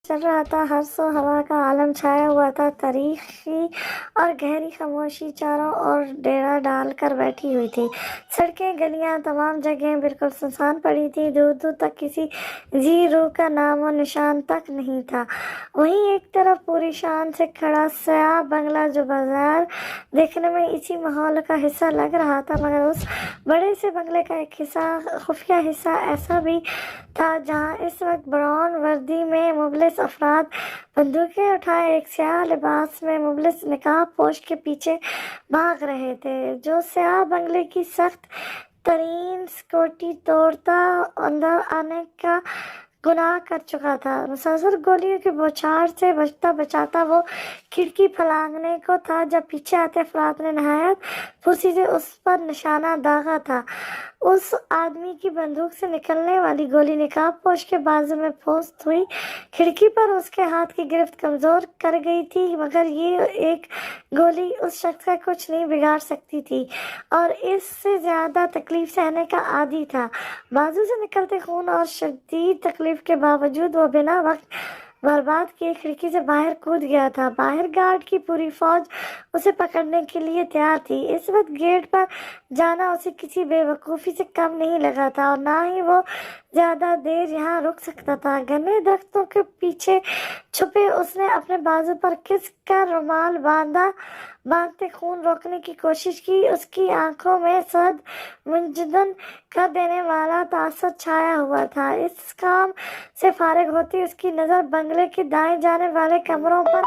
चल रहा था। हर सो हवा का आलम छाया हुआ था। तारीखी और गहरी खामोशी चारों ओर डेरा डाल कर बैठी हुई थी। सड़कें, गलियां, तमाम जगहें बिल्कुल सुनसान पड़ी थी। दूर दूर तक किसी जी रूह का नामो निशान तक नहीं था। वहीं एक तरफ पूरी शान से खड़ा स्याह बंगला, जो बाजार देखने में इसी माहौल का हिस्सा लग रहा था, मगर उस बड़े से बंगले का एक हिस्सा, खुफिया हिस्सा ऐसा भी था जहां इस वक्त ब्राउन वर्दी में मुबलिस अफराद बंदूकें उठाए एक स्याह लिबास में मुबलिस निकाब पोश के पीछे भाग रहे थे, जो स्याह बंगले की सख्त तरीन सिक्योरिटी तोड़ता अंदर आने का गुनाह कर चुका था। मुसलसल गोलियों की बौछार से बचता बचाता वो खिड़की फलांगने को था जब पीछे आते अफराद ने नहायत फुर्ती से उस पर निशाना दागा था। उस आदमी की बंदूक से निकलने वाली गोली निकाब पोश के बाजू में पोस्ट हुई खिड़की पर उसके हाथ की गिरफ्त कमजोर कर गई थी, मगर ये एक गोली उस शख्स का कुछ नहीं बिगाड़ सकती थी और इससे ज्यादा तकलीफ सहने का आदी था। बाजू से निकलते खून और शदीद तकलीफ के बावजूद वो बिना वक्त बर्बाद किए खिड़की से बाहर कूद गया था। बाहर गार्ड की पूरी फौज उसे पकड़ने के लिए तैयार थी। इस वक्त गेट पर जाना उसे किसी बेवकूफ़ी से कम नहीं लगा था और ना ही वो ज्यादा देर यहाँ रुक सकता था। घने दरख्तों के पीछे छुपे उसने अपने बाजू पर किस का रुमाल बांधते खून रोकने की कोशिश की। उसकी आंखों में सद मुंजदन कर देने वाला तासर छाया हुआ था। इस काम से फारिग होती उसकी नजर बंगले के दाएं जाने वाले कमरों पर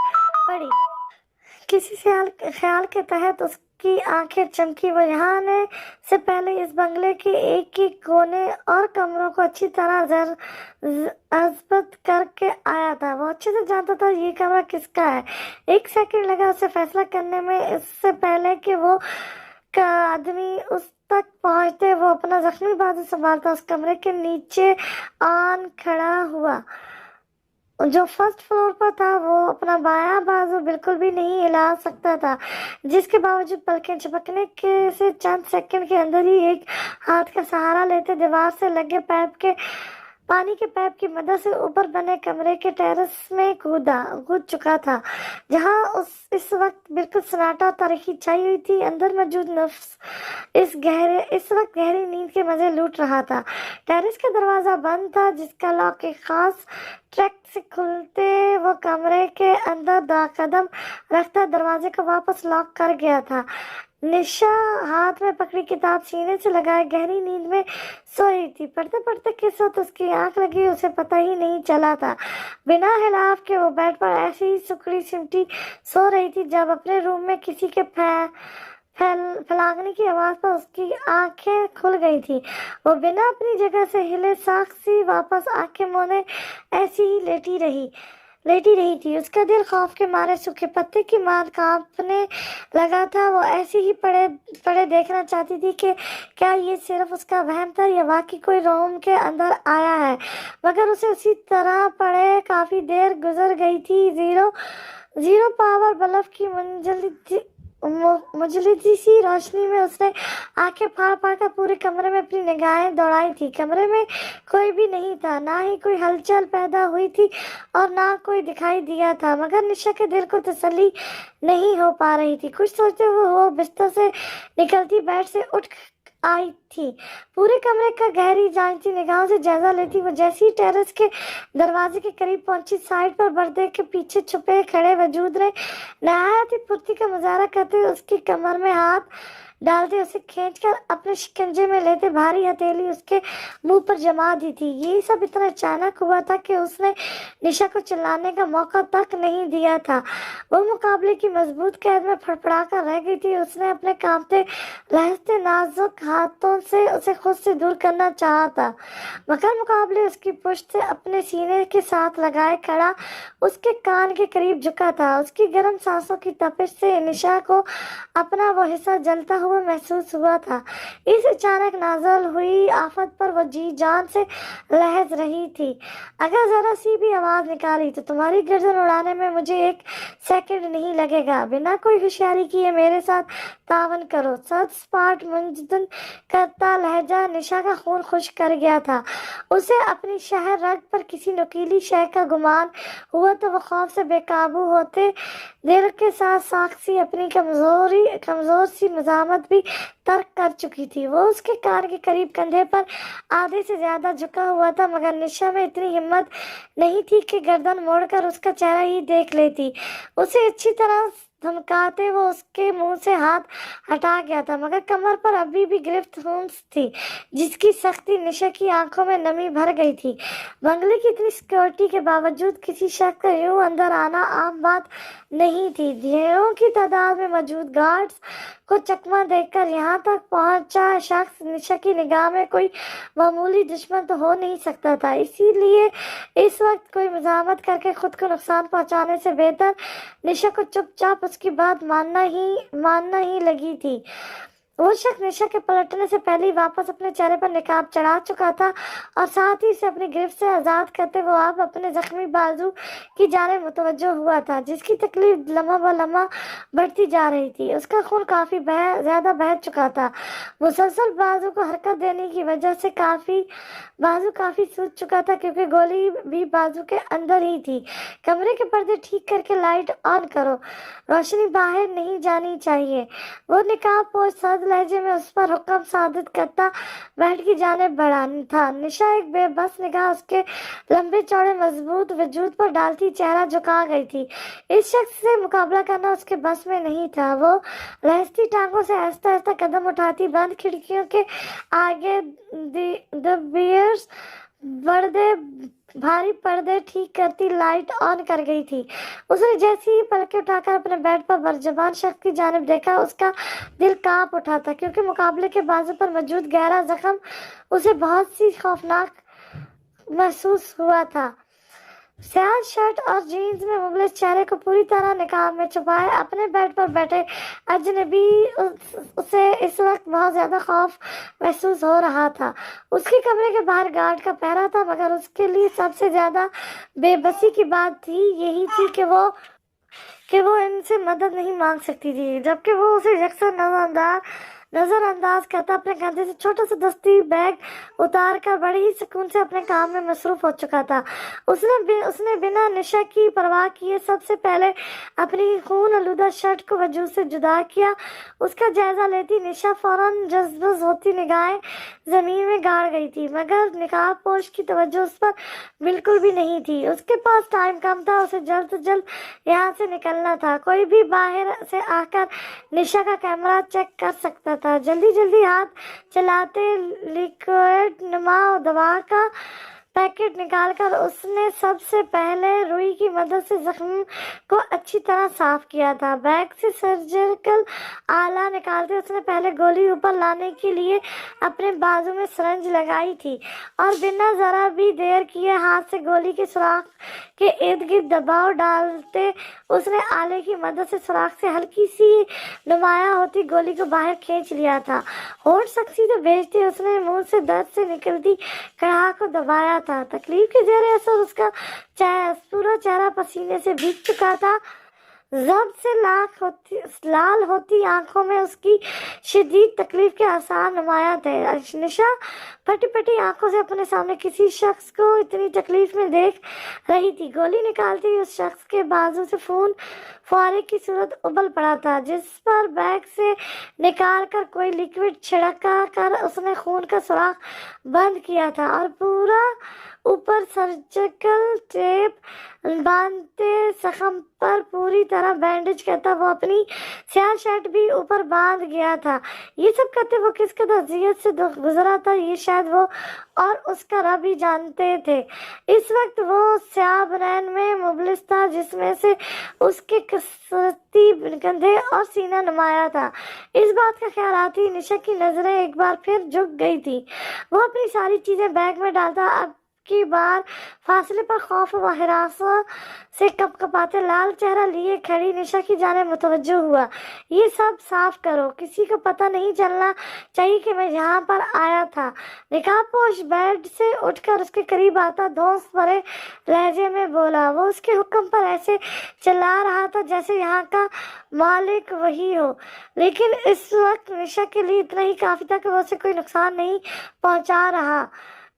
पड़ी। किसी ख्याल के तहत उसकी आंखें चमकी। वो यहाँ आने से पहले इस बंगले के एक एक कोने और कमरों को अच्छी तरह अज़बत करके आया था। वो अच्छे से जानता था ये कमरा किसका है। एक सेकंड लगा उसे फैसला करने में, इससे पहले कि वो का आदमी उस तक पहुंचते वो अपना जख्मी बाजू संभालता उस कमरे के नीचे आन खड़ा हुआ। जो फर्स्ट फ्लोर पर था वो अपना बायां बाजू बिल्कुल भी नहीं हिला सकता था, जिसके बावजूद पलकें झपकने के से चंद सेकंड के अंदर ही एक हाथ का सहारा लेते दीवार से लगे पानी के पाइप की मदद से ऊपर बने कमरे के टेरेस में कूद चुका था, जहां इस वक्त बिल्कुल सन्नाटा और तारीकी छाई हुई थी। अंदर मौजूद नफ्स इस वक्त गहरी नींद के मजे लूट रहा था। टेरेस का दरवाजा बंद था, जिसका लॉक एक खास ट्रैक से खुलते वो कमरे के अंदर कदम रखता दरवाजे को वापस लॉक कर गया था। निशा हाथ में पकड़ी किताब सीने से लगाए गहरी नींद में सो रही थी। पढ़ते पढ़ते किस वक्त उसकी आंख लगी उसे पता ही नहीं चला था। बिना हिलाव के वो बेड पर ऐसे ही सुकड़ी सिमटी सो रही थी जब अपने रूम में किसी के फलांगने की आवाज पर उसकी आंखें खुल गई थी। वो बिना अपनी जगह से हिले साक्षी वापस आंखें मोने ऐसी ही लेटी रही थी। उसका दिल खौफ के मारे सूखे पत्ते की मार कांपने लगा था। वो ऐसे ही पड़े देखना चाहती थी कि क्या ये सिर्फ उसका वहम था या वाकई कोई रूम के अंदर आया है, मगर उसे उसी तरह पड़े काफी देर गुजर गई थी। जीरो पावर बल्ब की मुजल्दी सी रोशनी में उसने आंखें फाड़ फाड़ कर पूरे कमरे में अपनी निगाहें दौड़ाई थी। कमरे में कोई भी नहीं था, ना ही कोई हलचल पैदा हुई थी और ना कोई दिखाई दिया था, मगर निशा के दिल को तसल्ली नहीं हो पा रही थी। कुछ सोचते हुए वो बिस्तर से निकलती बेड से उठ आई थी। पूरे कमरे का गहरी जांचती निगाहों से जायजा लेती वो जैसी टेरेस के दरवाजे के करीब पहुंची, साइड पर पर्दे के पीछे छुपे खड़े वजूद ने नहायत ही फुर्ती का मुजाहरा करते हुए उसकी कमर में हाथ डालते उसे खींचकर अपने शिकंजे में लेते भारी हथेली उसके मुंह पर जमा दी थी। ये सब इतना अचानक हुआ था कि उसने निशा को चिल्लाने का मौका तक नहीं दिया था। वो मुकाबले की मजबूत कैद में फड़फड़ा कर रह गई थी। उसने अपने कांपते लहजते नाजुक हाथों से उसे खुद से दूर करना चाहा था, मगर मुकाबले उसकी पुश्त से अपने सीने के साथ लगाए खड़ा उसके कान के करीब झुका था। उसकी गर्म सांसों की तपिश से निशा को अपना वो हिस्सा जलता हुआ ہوا محسوس ہوا تھا۔ اس اچانک نازل ہوئی آفت پر وہ جی جان سے لہج رہی تھی۔ اگر ذرا سی بھی آواز نکالی تو تمہاری گردن اڑانے میں مجھے ایک سیکنڈ نہیں لگے گا۔ بنا کوئی ہوشیاری کیے میرے ساتھ تعاون کرو۔ سد سپاٹ منجمد کرتا لہجہ نشا کا خون خشک کر گیا تھا۔ اسے اپنی شہر رگ پر کسی نکیلی شے کا گمان ہوا تو وہ خوف سے بے قابو ہوتے دل کے ساتھ ساکسی اپنی کمزور سی مزاحمت بھی ترک کر چکی تھی۔ وہ اس کے کان کے قریب کندھے پر آدھے سے زیادہ جھکا ہوا تھا، مگر نشا میں اتنی ہمت نہیں تھی کہ گردن موڑ کر اس کا چہرہ ہی دیکھ لیتی۔ اسے اچھی طرح دھمکاتے وہ اس کے منہ سے ہاتھ ہٹا گیا تھا، مگر کمر پر ابھی بھی گرفت ہونس تھی جس کی سختی نشا کی آنکھوں میں نمی بھر گئی تھی۔ بنگلے کی اتنی سیکورٹی کے باوجود کسی شخص کا یوں اندر آنا عام بات نہیں تھی۔ ڈھیروں کی تعداد میں موجود گارڈز کو چکمہ دیکھ کر یہاں تک پہنچا شخص نشا کی نگاہ میں کوئی معمولی دشمن تو ہو نہیں سکتا تھا، اسی لیے اس وقت کوئی مزاحمت کر کے خود کو نقصان پہنچانے سے بہتر نشا کو چپ چاپ اس کی بات ماننا ہی لگی تھی۔ وہ شخص نشا کے پلٹنے سے پہلے ہی واپس اپنے چہرے پر نقاب چڑھا چکا تھا اور ساتھ ہی اسے اپنی گرفت سے آزاد کرتے وہ اب اپنے زخمی بازو کی جانب متوجہ ہوا تھا جس کی تکلیف لمحہ بہ لمحہ بڑھتی جا رہی تھی۔ اس کا خون کافی زیادہ بہہ چکا تھا۔ مسلسل بازو کو حرکت دینے کی وجہ سے بازو کافی سوج چکا تھا کیونکہ گولی بھی بازو کے اندر ہی تھی۔ کمرے کے پردے ٹھیک کر کے لائٹ آن کرو، روشنی باہر نہیں جانی چاہیے۔ وہ نقاب پوش سرد لہجے میں اس پر حکم صادر کرتا بیڈ کی جانب بڑھا تھا۔ نشا ایک بے بس نگاہ اس کے لمبے چوڑے مضبوط وجود پر ڈالتی چہرہ جھکا گئی تھی۔ اس شخص سے مقابلہ کرنا اس کے بس میں نہیں تھا۔ وہ لہستی ٹانگوں سے آہستہ آہستہ قدم اٹھاتی بند کھڑکیوں کے آگے بھاری پردے ٹھیک کرتی لائٹ آن کر گئی تھی۔ اس نے جیسی ہی پلکیں اٹھا کر اپنے بیڈ پر برجبان شخص کی جانب دیکھا، اس کا دل کانپ اٹھا تھا کیونکہ مقابلے کے بازو پر موجود گہرا زخم اسے بہت سی خوفناک محسوس ہوا تھا۔ سیاہ شرٹ اور جینز میں مبلس چہرے کو پوری طرح نقاب میں چھپائے اپنے بیڈ پر بیٹھے اجنبی اسے اس وقت بہت زیادہ خوف محسوس ہو رہا تھا۔ اس کے کمرے کے باہر گارڈ کا پہرا تھا، مگر اس کے لیے سب سے زیادہ بے بسی کی بات یہی تھی کہ وہ ان سے مدد نہیں مانگ سکتی تھی، جبکہ وہ اسے یکسر نظر انداز کرتا اپنے کندھے سے چھوٹا سا دستی بیگ اتار کر بڑے ہی سکون سے اپنے کام میں مصروف ہو چکا تھا۔ اس نے بنا نشا کی پرواہ کیے سب سے پہلے اپنی خون آلودہ شرٹ کو وجود سے جدا کیا۔ اس کا جائزہ لیتی نشا فوراً جذبز ہوتی نگاہیں زمین میں گاڑ گئی تھی، مگر نقاب پوش کی توجہ اس پر بالکل بھی نہیں تھی۔ اس کے پاس ٹائم کم تھا، اسے جلد سے جلد یہاں سے نکلنا تھا۔ کوئی بھی باہر سے آ کر نشا کا کیمرہ چیک کر سکتا تھا۔ جلدی ہاتھ چلاتے لیکوئڈ نما دوا کا پیکٹ نکال کر اس نے سب سے پہلے روئی کی مدد سے زخم کو اچھی طرح صاف کیا تھا۔ بیگ سے سرجیکل آلہ نکالتے اس نے پہلے گولی اوپر لانے کے لیے اپنے بازو میں سرنج لگائی تھی اور بنا ذرا بھی دیر کیے ہاتھ سے گولی کے سوراخ کے ارد گرد دباؤ ڈالتے اس نے آلے کی مدد سے سوراخ سے ہلکی سی نمایاں ہوتی گولی کو باہر کھینچ لیا تھا۔ ہونٹ سختی سے بھیجتے اس نے منہ سے درد سے نکلتی کڑھاہٹ کو دبایا تھا۔ تکلیف کے زیر اثر اس کا پورا چہرہ پسینے سے بھیگ چکا تھا۔ ضبط سے لال ہوتی آنکھوں میں اس کی شدید تکلیف کے آثار نمایاں تھے۔ نشا پھٹی پھٹی آنکھوں سے اپنے سامنے کسی شخص کو اتنی تکلیف میں دیکھ رہی تھی۔ گولی نکالتے ہی اس شخص کے بازو سے خون فوارے کی صورت ابل پڑا تھا، جس پر بیگ سے نکال کر کوئی لیکوڈ چھڑکا کر اس نے خون کا سوراخ بند کیا تھا اور پورا اوپر سرجیکل ٹیپ باندھتے زخم پر پوری طرح بینڈیج کرتا وہ اپنی سیاہ شرٹ بھی اوپر باندھ گیا تھا۔ یہ سب کرتے وہ کس قدر اذیت سے گزرا تھا یہ شاید وہ اور اس کا رب ہی جانتے تھے۔ اس وقت وہ سیاہ بنین میں مبلس تھا جس میں سے اس کے کسرتی کندھے اور سینہ نمایاں تھا۔ اس بات کا خیال آتی ہی نشا کی نظریں ایک بار پھر جھک گئی تھی۔ وہ اپنی ساری چیزیں بیگ میں ڈالتا اب की बार फासले पर खौफ व हिरासत से कपकपाते लाल चेहरा लिए खड़ी निशा की जाने मुतवज्जो हुआ। ये सब साफ करो, किसी को पता नहीं चलना चाहिए कि मैं यहाँ पर आया था। निकाबपोश बेड से उठकर उसके करीब आता धौंस भरे लहजे में बोला। वो उसके हुक्म पर ऐसे चिल्ला रहा था जैसे यहाँ का मालिक वही हो, लेकिन इस वक्त निशा के लिए इतना ही काफी था कि वो उसे कोई नुकसान नहीं पहुंचा रहा।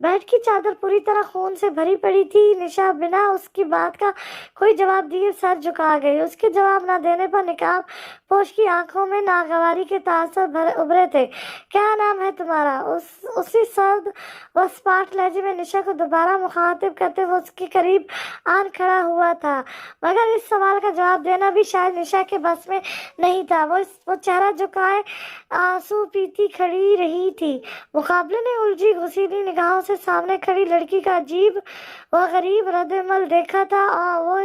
बेड की चादर पूरी तरह खून से भरी पड़ी थी। निशा बिना उसकी बात का कोई जवाब दिए सर झुका गई। उसके जवाब न देने पर निकाब पोश की आंखों में नागवारी के तासर उभरे थे। क्या नाम है तुम्हारा? उसी सर्द व सपाट लहजे में निशा को दोबारा मुखातिब करते हुए उसके करीब आन खड़ा हुआ था, मगर इस सवाल का जवाब देना भी शायद निशा के बस में नहीं था। वो चेहरा झुकाए आंसू पीती खड़ी रही थी। मुकाबले ने उलझी घुसीली निगाहों से सामने खड़ी लड़की का अजीब व गरीब रद्द-ए-अमल देखा था और वो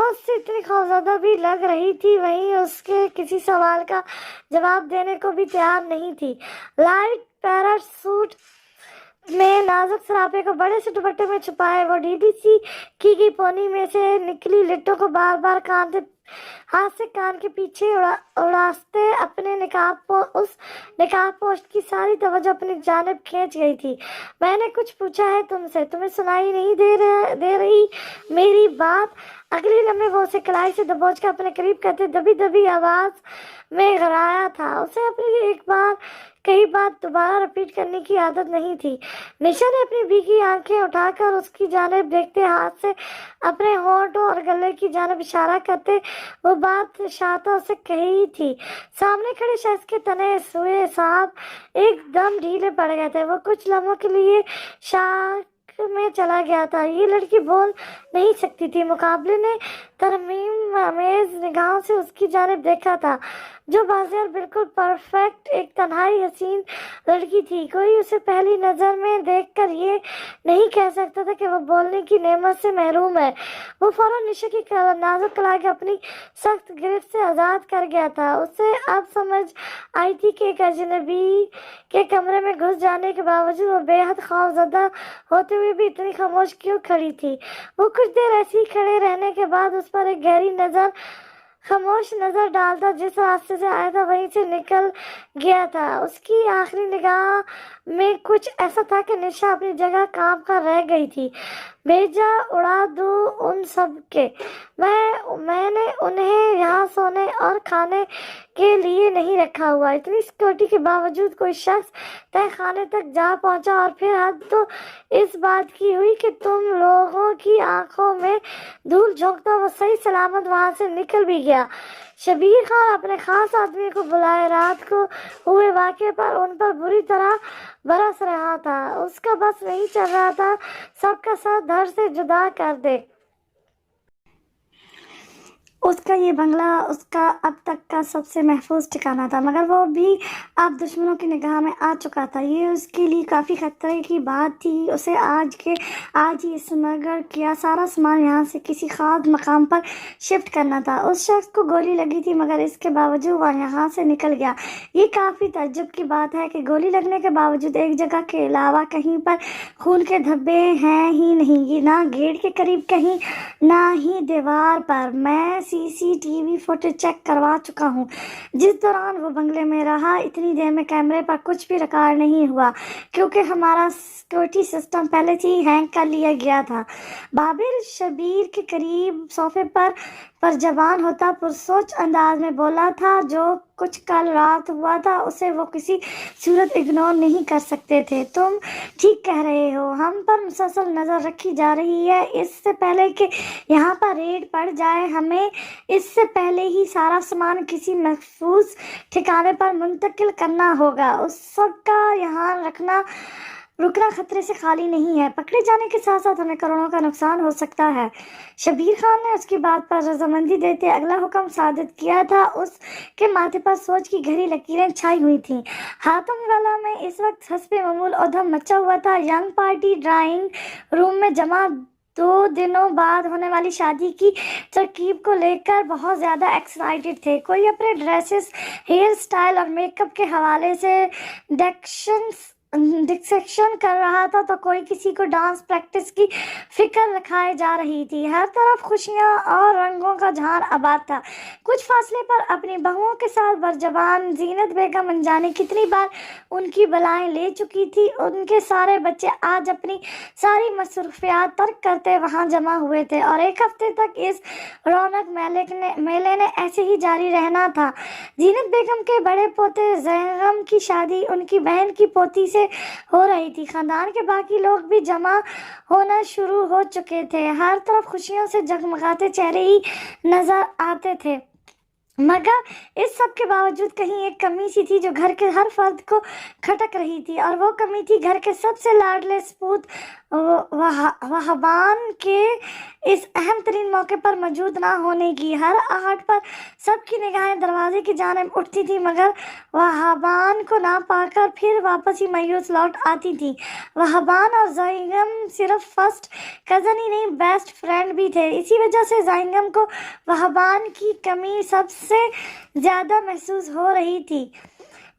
उससे इतनी खौफजदा भी लग रही थी, वहीं उसके किसी सवाल का जवाब देने को भी तैयार नहीं थी। लाइट पैरेट सूट में नाजुक सरापे को बड़े से दुपट्टे में छुपाए वो ढीली सी की गई पोनी में से निकली लिट्टों को बार बार हाथ से कान के पीछे उड़ाते अपने उस निकाब पोस्ट की सारी तवज्जो अपनी जानिब खींच गई थी। मैंने कुछ पूछा है तुमसे, तुम्हें सुनाई नहीं दे रही मेरी बात? अगले लम्हे वो उसे कलाई से दबोच कर अपने करीब करते दबी दबी आवाज में गराया था। उसे अपनी एक बार कई बात दोबारा रिपीट करने की आदत नहीं थी। निशा ने अपनी भीगी आंखें उठाकर उसकी जानिब देखते हाथ से अपने होंठों और गले की जानिब इशारा करते वो बात शाता से कही थी। सामने खड़े शख्स के तने हुए साहब एकदम ढीले पड़ गए थे। वो कुछ लम्हों के लिए शाक में चला गया था। ये लड़की बोल नहीं सकती थी। मुकाबले ने तरमीम आमेज निगाहों से उसकी जानिब देखा था, जो बाज़ार बिल्कुल परफेक्ट एक तन्हाई हसीन लड़की थी। कोई उसे पहली नज़र में देखकर ये नहीं कह सकता था कि वो बोलने की नेमत से महरूम है। वो फौरन निशा की नाजुक कलाई को अपनी सख्त गिरफ्त से आज़ाद कर गया था। उसे अब समझ आई थी कि एक अजनबी के कमरे में घुस जाने के बावजूद वो बेहद खौफजदा होते हुए भी इतनी खामोश क्यों खड़ी थी। वो कुछ देर ऐसे ही खड़े रहने के बाद उस पर एक गहरी खामोश नजर डालता जिस रास्ते से आया था वहीं से निकल गया था। उसकी आखिरी निगाह में कुछ ऐसा था कि निशा अपनी जगह काम कर रह गई थी। भेजा उड़ा दो उन सब के, मैंने उन्हें यहाँ सोने और खाने के लिए नहीं रखा हुआ। इतनी सिक्योरिटी के बावजूद कोई शख्स तय खाने तक जा पहुंचा और फिर हद तो इस बात की हुई कि तुम लोगों की आंखों में धूल झोंकता वो सही सलामत वहां से निकल भी गया। शबीर खान अपने खास आदमी को बुलाए रात को हुए वाक़े पर उन पर बुरी तरह बरस रहा था। उसका बस नहीं चल रहा था सबका साथ धड़ से जुदा कर दे। उसका ये बंगला उसका अब तक का सबसे महफूज ठिकाना था, मगर वो भी अब दुश्मनों की निगाह में आ चुका था। ये उसके लिए काफ़ी खतरे की बात थी। उसे आज ही स्मगल किया सारा सामान यहाँ से किसी खास मकाम पर शिफ्ट करना था। उस शख्स को गोली लगी थी, मगर इसके बावजूद वह यहाँ से निकल गया। ये काफ़ी ताज्जुब की बात है कि गोली लगने के बावजूद एक जगह के अलावा कहीं पर खून के धब्बे हैं ही नहीं, ना गेट के करीब कहीं, ना ही दीवार पर। मैं सीसीटीवी फुटेज चेक करवा चुका हूँ। जिस दौरान वो बंगले में रहा इतनी देर में कैमरे पर कुछ भी रिकॉर्ड नहीं हुआ, क्योंकि हमारा सिक्योरिटी सिस्टम पहले से ही हैंग कर लिया गया था। बाबिर शबीर के करीब सोफे पर जबान होता पुरसोच अंदाज में बोला था, जो कुछ कल रात हुआ था उसे वो किसी सूरत इग्नोर नहीं कर सकते थे। तुम ठीक कह रहे हो, हम पर मुसलसल नज़र रखी जा रही है। इससे पहले कि यहाँ पर रेड पड़ जाए हमें इससे पहले ही सारा सामान किसी महफूज ठिकाने पर मुंतकिल करना होगा। उस सब का यहाँ रुकना खतरे से खाली नहीं है। पकड़े जाने के साथ साथ हमें करोड़ों का नुकसान हो सकता है। शबीर खान ने उसकी बात पर रजामंदी देते अगला हुक्म सादित किया था। उसके माथे पर सोच की गहरी लकीरें छाई हुई थीं। हाथों गला में इस वक्त हस्बे मामूल उधम मचा हुआ था। यंग पार्टी ड्राइंग रूम में जमा 2 दिनों बाद होने वाली शादी की तरकीब को लेकर बहुत ज़्यादा एक्साइटेड थे। कोई अपने ड्रेसेस, हेयर स्टाइल और मेकअप के हवाले से डेकोरेशंस डिस्कशन कर रहा था तो कोई किसी को डांस प्रैक्टिस की फिक्र रखाए जा रही थी। हर तरफ खुशियां और रंगों का जहान आबाद था। कुछ फासले पर अपनी बहुओं के साथ बरजबान जीनत बेगम अनजाने कितनी बार उनकी बलाएं ले चुकी थी। उनके सारे बच्चे आज अपनी सारी मसरूफियात तर्क करते वहां जमा हुए थे और एक हफ्ते तक इस रौनक मेले ने ऐसे ही जारी रहना था। जीनत बेगम के बड़े पोते जैगम की शादी उनकी बहन की पोती से हो रही थी। खानदान के बाकी लोग भी जमा होना शुरू हो चुके थे। हर तरफ खुशियों से जगमगाते चेहरे ही नजर आते थे, मगर इस सब के बावजूद कहीं एक कमी सी थी जो घर के हर फर्द को खटक रही थी, और वो कमी थी घर के सबसे लाडले सपूत वहाबान के इस अहम तरीन मौके पर मौजूद ना होने की। हर आहट पर सबकी निगाहें दरवाजे की जानिब उठती थी, मगर वहाबान को ना पाकर फिर वापस ही मायूस लौट आती थी। वहाबान और ज़ैगम सिर्फ फर्स्ट कज़न ही नहीं, बेस्ट फ्रेंड भी थे। इसी वजह से ज़ैगम को वहाबान की कमी सबसे ज़्यादा महसूस हो रही थी।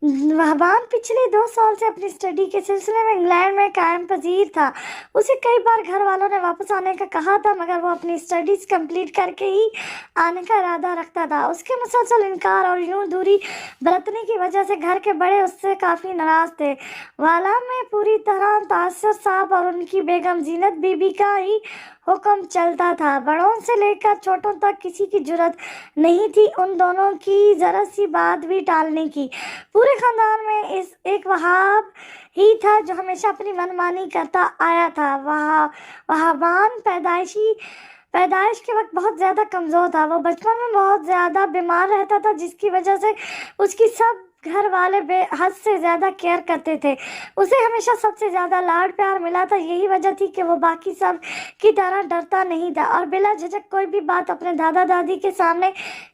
वहाबान पिछले 2 साल से अपनी स्टडी के सिलसिले में इंग्लैंड में कायम पजीर था। उसे कई बार घर वालों ने वापस आने का कहा था, मगर वो अपनी स्टडीज कंप्लीट करके ही आने का इरादा रखता था। उसके मुसलसल इनकार और यूं दूरी बरतने की वजह से घर के बड़े उससे काफ़ी नाराज थे। वाला में पूरी तरह तासर साहब और उनकी बेगम जीनत बीबी का ही हुक्म चलता था। बड़ों से लेकर छोटों तक किसी की जुर्रत नहीं थी उन दोनों की जरा सी बात भी टालने की। पूरे खानदान में इस एक वहाब ही था जो हमेशा अपनी मनमानी करता आया था। वहाबान पैदाइश के वक्त बहुत ज़्यादा कमज़ोर था। वो बचपन में बहुत ज़्यादा बीमार रहता था, जिसकी वजह से उसकी सब घर वाले बेहद से ज़्यादा केयर करते थे। उसे हमेशा सबसे ज़्यादा लाड प्यार मिला था। यही वजह थी कि वो बाकी सब की तरह डरता नहीं था और बिला झिझक कोई भी बात अपने दादा दादी के सामने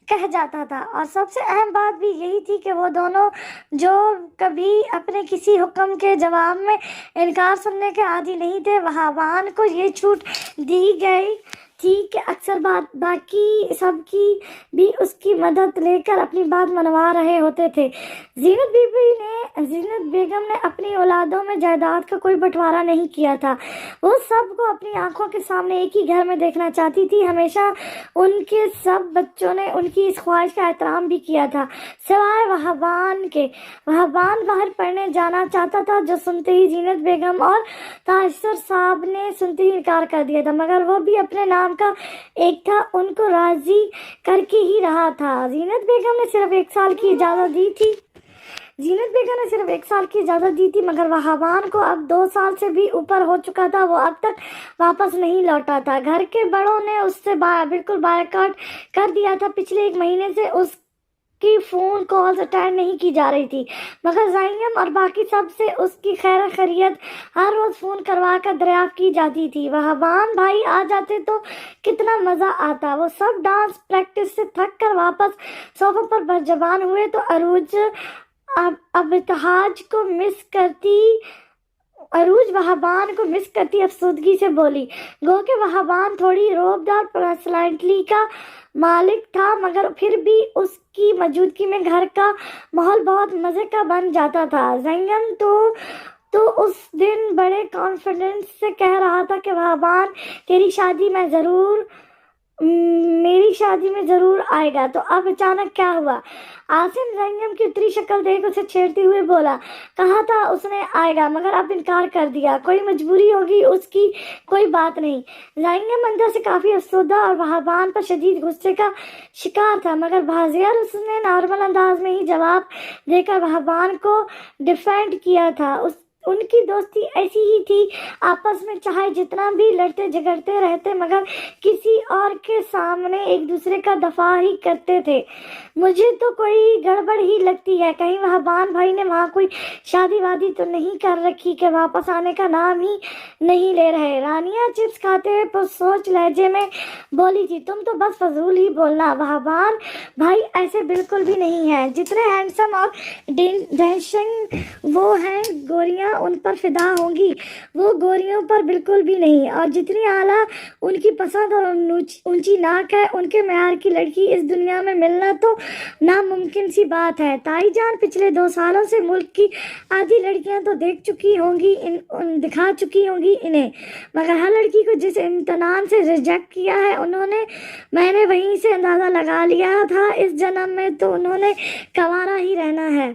कह जाता था। और सबसे अहम बात भी यही थी कि वो दोनों जो कभी अपने किसी हुक्म के जवाब में इनकार सुनने के आदी नहीं थे। वहाबान को ये छूट दी गई थी कि अक्सर बाकी सबकी भी उसकी मदद लेकर अपनी बात मनवा रहे होते थे। जीनत बेगम ने अपनी औलादों में जायदाद का कोई बंटवारा नहीं किया था। वो सबको अपनी आंखों के सामने एक ही घर में देखना चाहती थी। हमेशा उनके सब बच्चों ने उनकी इस ख्वाहिश का एहतराम भी किया था, सिवाय वहाबान के। वहाबान बाहर पढ़ने जाना चाहता था, जो सुनते ही जीनत बेगम और तासर साहब ने सुनते ही इनकार कर दिया था, मगर वो भी अपने नाम का एक था, उनको राजी करके ही रहा था। जीनत बेगम ने सिर्फ 1 साल की इजाज़त दी थी, मगर वहाबान को अब 2 साल से भी ऊपर हो चुका था। वो अब तक वापस नहीं लौटा था। घर के बड़ों ने उससे बिल्कुल बायकॉट कर दिया था। पिछले 1 महीने से उसकी फ़ोन कॉल्स अटेंड नहीं की जा रही थी, मगर ज़ैगम और बाकी सब से उसकी खैर खैरियत हर रोज़ फ़ोन करवा कर दरियाफ्त की जाती थी। वहाबान भाई आ जाते तो कितना मज़ा आता। वो सब डांस प्रैक्टिस से थक कर वापस सोफे पर बरजबान हुए तो अरूज वहाबान को मिस करती अफसुदगी से बोली। गो के वहाबान थोड़ी रोबदार पर्सनालिटी का मालिक था, मगर फिर भी उसकी मौजूदगी में घर का माहौल बहुत मज़े का बन जाता था। ज़ैगम तो उस दिन बड़े कॉन्फिडेंस से कह रहा था कि वहाबान मेरी शादी में ज़रूर आएगा। तो अब अचानक क्या हुआ? आसिम ज़ैगम की उतरी शक्ल देख उसे छेड़ते हुए बोला। कहा था उसने आएगा, मगर अब इनकार कर दिया। कोई मजबूरी होगी उसकी, कोई बात नहीं। ज़ैगम अंदर से काफ़ी अफसोदा और वहाबान पर शदीद गुस्से का शिकार था, मगर बाज़ियार उसने नॉर्मल अंदाज में ही जवाब देकर वहाबान को डिफेंड किया था। उनकी दोस्ती ऐसी ही थी, आपस में चाहे जितना भी लड़ते झगड़ते रहते, मगर किसी और के सामने एक दूसरे का दफा ही करते थे। मुझे तो कोई गड़बड़ ही लगती है। कहीं वहाबान भाई ने वहाँ कोई शादी वादी तो नहीं कर रखी कि वापस आने का नाम ही नहीं ले रहे। रानिया चिप्स खाते हुए पुरसोच लहजे में बोली थी। तुम तो बस फजूल ही बोलना। वहाबान भाई ऐसे बिल्कुल भी नहीं है। जितने हैंडसम और डैशिंग वो हैं, गोरियां ان پر فدا ہوں گی، وہ گوریوں پر بالکل بھی نہیں، اور جتنی اعلیٰ ان کی پسند اور اونچی ناک ہے، ان کے معیار کی لڑکی اس دنیا میں ملنا تو ناممکن سی بات ہے۔ تائی جان پچھلے 2 سالوں سے ملک کی آدھی لڑکیاں تو دکھا چکی ہوں گی انہیں، مگر ہر لڑکی کو جس امتحان سے ریجیکٹ کیا ہے میں نے وہیں سے اندازہ لگا لیا تھا، اس جنم میں تو انہوں نے کنوارا ہی رہنا ہے۔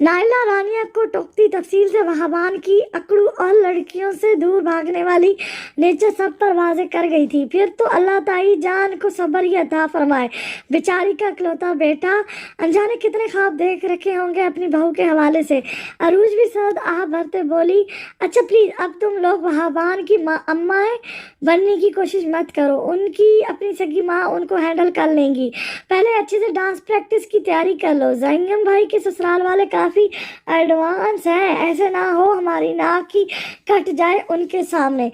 نائلہ رانیہ کو ٹوکتی تفصیل سے وہابان کی اکڑو اور لڑکیوں سے دور بھاگنے والی نیچر سب پر واضح کر گئی تھی۔ پھر تو اللہ تائی جان کو صبر ہی عطا فرمائے، بیچاری کا اکلوتا بیٹا، انجانے کتنے خواب دیکھ رکھے ہوں گے اپنی بہو کے حوالے سے۔ عروج بھی سرد آہ بھرتے بولی، اچھا پلیز اب تم لوگ وہابان کی امائیں بننے کی کوشش مت کرو، ان کی اپنی سگی ماں ان کو ہینڈل کر لیں گی، پہلے اچھے سے ڈانس پریکٹس کی تیاری کر لو۔ زنگم بھائی کے سسرال والے کافی ایڈوانس ہیں، ایسے نہ ہو ہماری ناک ہی کٹ جائے ان کے سامنے۔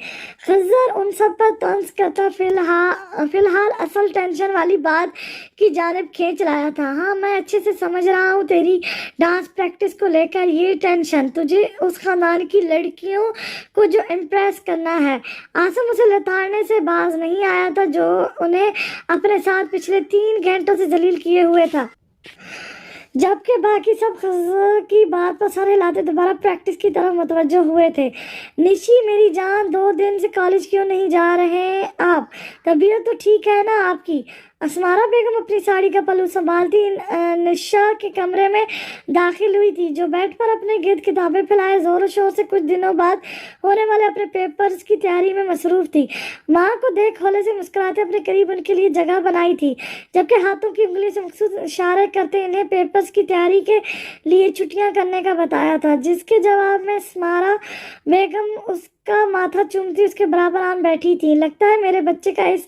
خضر ان سب پر طنز کرتا فی الحال اصل ٹینشن والی بات کی جانب کھینچ لایا تھا۔ ہاں میں اچھے سے سمجھ رہا ہوں تیری ڈانس پریکٹس کو لے کر یہ ٹینشن، تجھے اس خاندان کی لڑکیوں کو جو امپریس کرنا ہے۔ آسم اسے لتاڑنے سے باز نہیں آیا تھا جو انہیں اپنے ساتھ پچھلے 3 گھنٹوں سے ذلیل کیے ہوئے تھا، جبکہ باقی سب خضر کی بات پر سر ہلاتے دوبارہ پریکٹس کی طرف متوجہ ہوئے تھے۔ نشی میری جان، 2 دن سے کالج کیوں نہیں جا رہے آپ؟ طبیعت تو ٹھیک ہے نا آپ کی؟ اسمارا بیگم اپنی ساڑی کا پلو سنبھالتی نشا کے کمرے میں داخل ہوئی تھی، جو بیڈ پر اپنے گرد کتابیں پھیلائے زور و شور سے کچھ دنوں بعد ہونے والے اپنے پیپرز کی تیاری میں مصروف تھی۔ ماں کو دیکھ ہولے سے مسکراتے اپنے قریب ان کے لیے جگہ بنائی تھی، جبکہ ہاتھوں کی انگلیوں سے مخصوص اشارے کرتے انہیں پیپرز کی تیاری کے لیے چھٹیاں کرنے کا بتایا تھا، جس کے جواب میں اسمارا بیگم اس کا ماتھا چومتی اس کے برابر آن بیٹھی تھی۔ لگتا ہے میرے بچے کا اس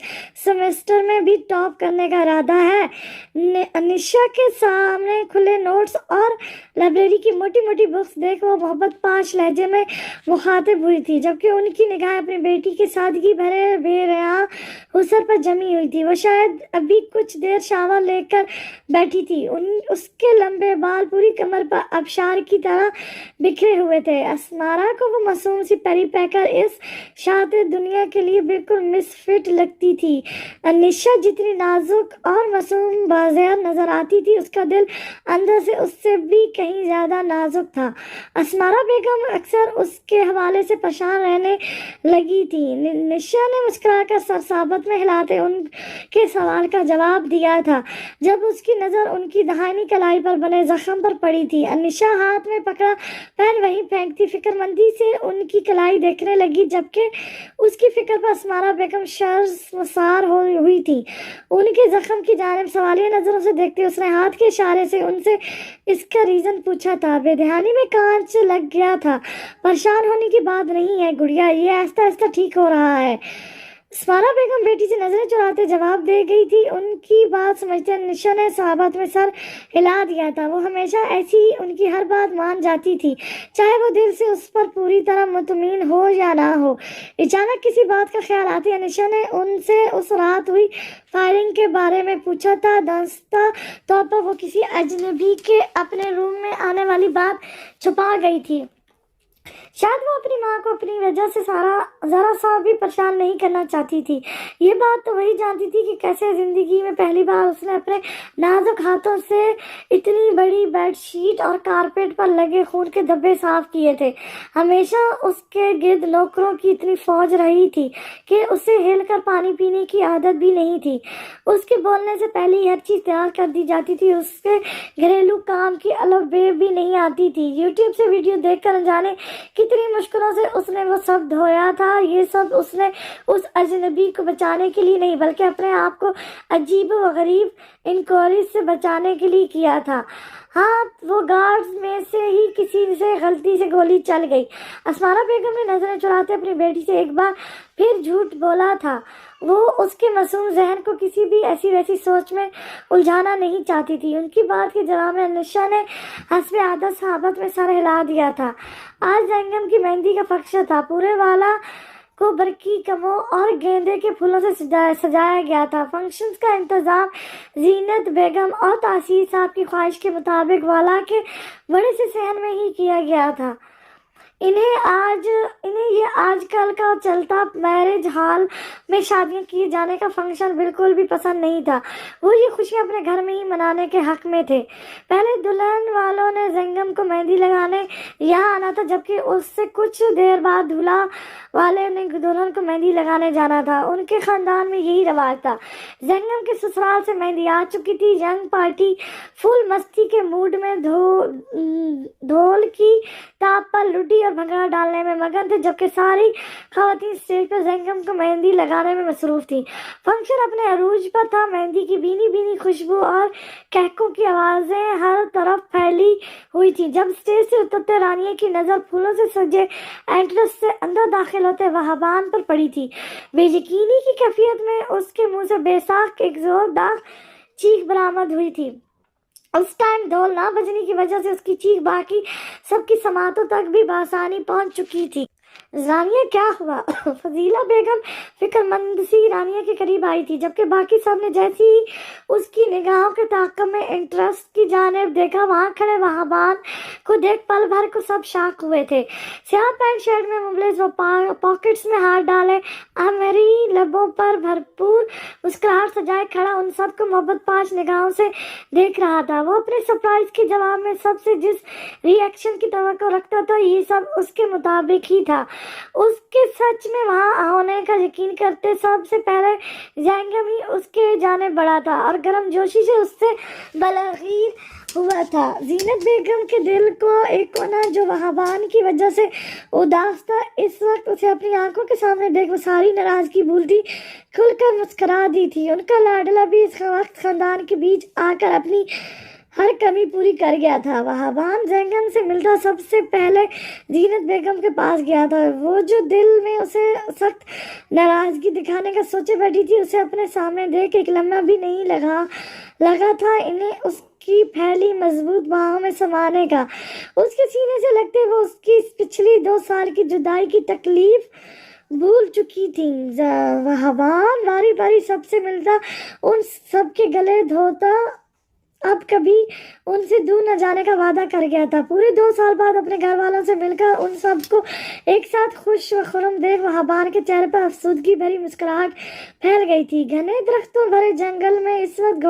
سیمسٹر میں بھی ٹاپ کرنے کا ارادہ ہے۔ نشا کے سامنے کھلے نوٹس اور لائبریری کی موٹی موٹی بکس دیکھ وہ محبت پاش لہجے میں مخاطب ہوئی تھی، جبکہ ان کی نگاہیں اپنی بیٹی کے سادگی بھرے بے رحم حسن پر جمی ہوئی تھی۔ وہ شاید ابھی کچھ دیر شاور لے کر بیٹھی تھی، اس کے لمبے بال پوری کمر پر آبشار کی طرح بکھرے ہوئے تھے۔ اسمارا کو وہ معصوم سی پیری پیکر اس شاطر دنیا کے لیے بالکل مس فٹ لگتی تھی۔ نشا جتنی نازک اور معصوم بازیاب نظر آتی تھی، اس کا دل اندر سے اس سے بھی کہیں زیادہ نازک تھا۔ اسمارا بیگم اکثر اس کے حوالے سے پریشان رہنے لگی تھی۔ نشا نے مسکرا کر سر ثابت میں ہلاتے ان کے سوال کا جواب دیا تھا، جب اس کی نظر ان کی داہنی کلائی پر بنے زخم پر پڑی تھی۔ نشا ہاتھ میں پکڑا پین وہیں پھینکتی فکر مندی سے ان کی کلائی دیکھنے لگی، جبکہ اس کی فکر پر اسمارا بیگم شرمسار ہوئی تھی۔ ان کے زخم کی جانب سوالیہ نظروں سے دیکھتے اس نے ہاتھ کے اشارے سے ان سے اس کا ریزن پوچھا تھا۔ بے دھیانی میں کانچ لگ گیا تھا۔ پریشان ہونے کی بات نہیں ہے گڑیا، یہ آہستہ آہستہ ٹھیک ہو رہا ہے۔ اسمارا بیگم بیٹی سے نظریں چراتے جواب دے گئی تھی۔ ان کی بات سمجھتے نشا نے صحابت میں سر ہلا دیا تھا۔ وہ ہمیشہ ایسی ہی ان کی ہر بات مان جاتی تھی، چاہے وہ دل سے اس پر پوری طرح مطمئن ہو یا نہ ہو۔ اچانک کسی بات کا خیال آتے نشا نے ان سے اس رات ہوئی فائرنگ کے بارے میں پوچھا تھا۔ دانستہ طور پر وہ کسی اجنبی کے اپنے روم میں آنے والی بات چھپا گئی تھی۔ شاید وہ اپنی ماں کو اپنی وجہ سے ذرا سا بھی پریشان نہیں کرنا چاہتی تھی۔ یہ بات تو وہی جانتی تھی کہ کیسے زندگی میں پہلی بار اس نے اپنے نازک ہاتھوں سے اتنی بڑی بیڈ شیٹ اور کارپیٹ پر لگے خون کے دھبے صاف کیے تھے۔ ہمیشہ اس کے گرد نوکروں کی اتنی فوج رہی تھی کہ اسے ہل کر پانی پینے کی عادت بھی نہیں تھی۔ اس کے بولنے سے پہلے ہی ہر چیز تیار کر دی جاتی تھی۔ اس کے گھریلو کام کی الف بے بھی نہیں آتی تھی۔ یوٹیوب سے ویڈیو دیکھ کر انجانے کتنی مشکلوں سے اس نے وہ سب دھویا تھا۔ یہ سب اس نے اس اجنبی کو بچانے کے لیے نہیں، بلکہ اپنے آپ کو عجیب و غریب انکوائریز سے بچانے کے لیے کیا تھا۔ ہاں، وہ گارڈز میں سے ہی کسی سے غلطی سے گولی چل گئی۔ اسمارا بیگم نے نظریں چراتے اپنی بیٹی سے ایک بار پھر جھوٹ بولا تھا۔ وہ اس کے معصوم ذہن کو کسی بھی ایسی ویسی سوچ میں الجھانا نہیں چاہتی تھی۔ ان کی بات کے جواب میں نشا نے حسب عادت صحابت میں سر ہلا دیا تھا۔ آج زنگم کی مہندی کا فنکشن تھا۔ پورے والا کو برقی کموں اور گیندے کے پھولوں سے سجایا گیا تھا۔ فنکشن کا انتظام زینت بیگم اور تاثیر صاحب کی خواہش کے مطابق والا کے بڑے سے صحن میں ہی کیا گیا تھا۔ انہیں یہ آج کل کا چلتا میرج ہال میں شادیاں کیے جانے کا فنکشن بالکل بھی پسند نہیں تھا۔ وہ یہ خوشیاں اپنے گھر میں ہی منانے کے حق میں تھے۔ پہلے دلہن والوں نے زنگم کو مہندی لگانے یہاں آنا تھا، جبکہ اس سے کچھ دیر بعد دولہا والے نے دلہن کو مہندی لگانے جانا تھا۔ ان کے خاندان میں یہی رواج تھا۔ زنگم کے سسرال سے مہندی آ چکی تھی۔ ینگ پارٹی فل مستی کے موڈ میں ڈھول کی تاپ پر لڈی اور بھنگڑا ڈالنے میں مگن تھے، جبکہ ساری خواتین اسٹیج پر زنگم کو مہندی لگانے میں مصروف تھیں۔ فنکشن اپنے عروج پر تھا۔ مہندی کی بھینی بھینی خوشبو اور کہکوں کی آوازیں ہر طرف پھیلی ہوئی تھیں۔ جب اسٹیج سے اترتے رانیے کی نظر پھولوں سے سجے انٹرس سے اندر داخل ہوتے وہابان پر پڑی تھی۔ بے یقینی کی کیفیت میں اس کے منہ سے بے ساکھ ایک زوردار چیخ برآمد ہوئی تھی۔ اس ٹائم ڈھول نہ بجنے کی وجہ سے اس کی چیخ باقی سب کی سماعتوں تک بھی بآسانی پہنچ چکی تھی۔ رانیہ کیا ہوا؟ فضیلہ بیگم فکر مند سی رانیہ کے قریب آئی تھی، جبکہ باقی سب نے جیسی ہی اس کی نگاہوں کے تعاقب میں انٹرسٹ کی جانب دیکھا، وہاں کھڑے وہابان کو دیکھ پل بھر کو سب شاک ہوئے تھے۔ سیاہ پینٹ شرٹ میں مبلس، وہ پاکٹس میں ہاتھ ڈالے احمری لبوں پر بھرپور مسکراہٹ سجائے کھڑا ان سب کو محبت پاش نگاہوں سے دیکھ رہا تھا۔ وہ اپنے سرپرائز کے جواب میں سب سے جس ری ایکشن کی توقع رکھتا تھا، یہ سب اس کے مطابق ہی تھا۔ اس کے سچ میں وہاں ہونے کا یقین کرتے سب سے پہلے زینگم ہی اس کے جانب بڑھا تھا اور گرم جوشی سے اس سے بلغیر ہوا تھا۔ زینت بیگم کے دل کو ایک کونا جو وہابان کی وجہ سے اداس تھا، اس وقت اسے اپنی آنکھوں کے سامنے دیکھ وہ ساری ناراضگی بھولتی کھل کر مسکرا دی تھی۔ ان کا لاڈلا بھی اس وقت خاندان کے بیچ آ کر اپنی ہر کمی پوری کر گیا تھا۔ وہابان زینگم سے ملتا سب سے پہلے زینت بیگم کے پاس گیا تھا۔ وہ جو دل میں اسے سخت ناراضگی دکھانے کا سوچے بیٹھی تھی، اسے اپنے سامنے دیکھ ایک لمحہ بھی نہیں لگا تھا انہیں اس کی پھیلی مضبوط باہوں میں سمانے کا۔ اس کے سینے سے لگتے وہ اس کی پچھلی 2 سال کی جدائی کی تکلیف بھول چکی تھی۔ وہابان باری باری سب سے ملتا، ان سب کے گلے دھوتا، اب کبھی ان سے دور نہ جانے کا وعدہ کر گیا تھا۔ پورے 2 سال بعد اپنے گھر والوں سے مل کر ان سب کو ایک ساتھ خوش و خرم دیکھ وہابان کے چہرے پر افسردگی بھری مسکراہٹ پھیل گئی تھی۔ گھنے درختوں بھرے جنگل میں اس وقت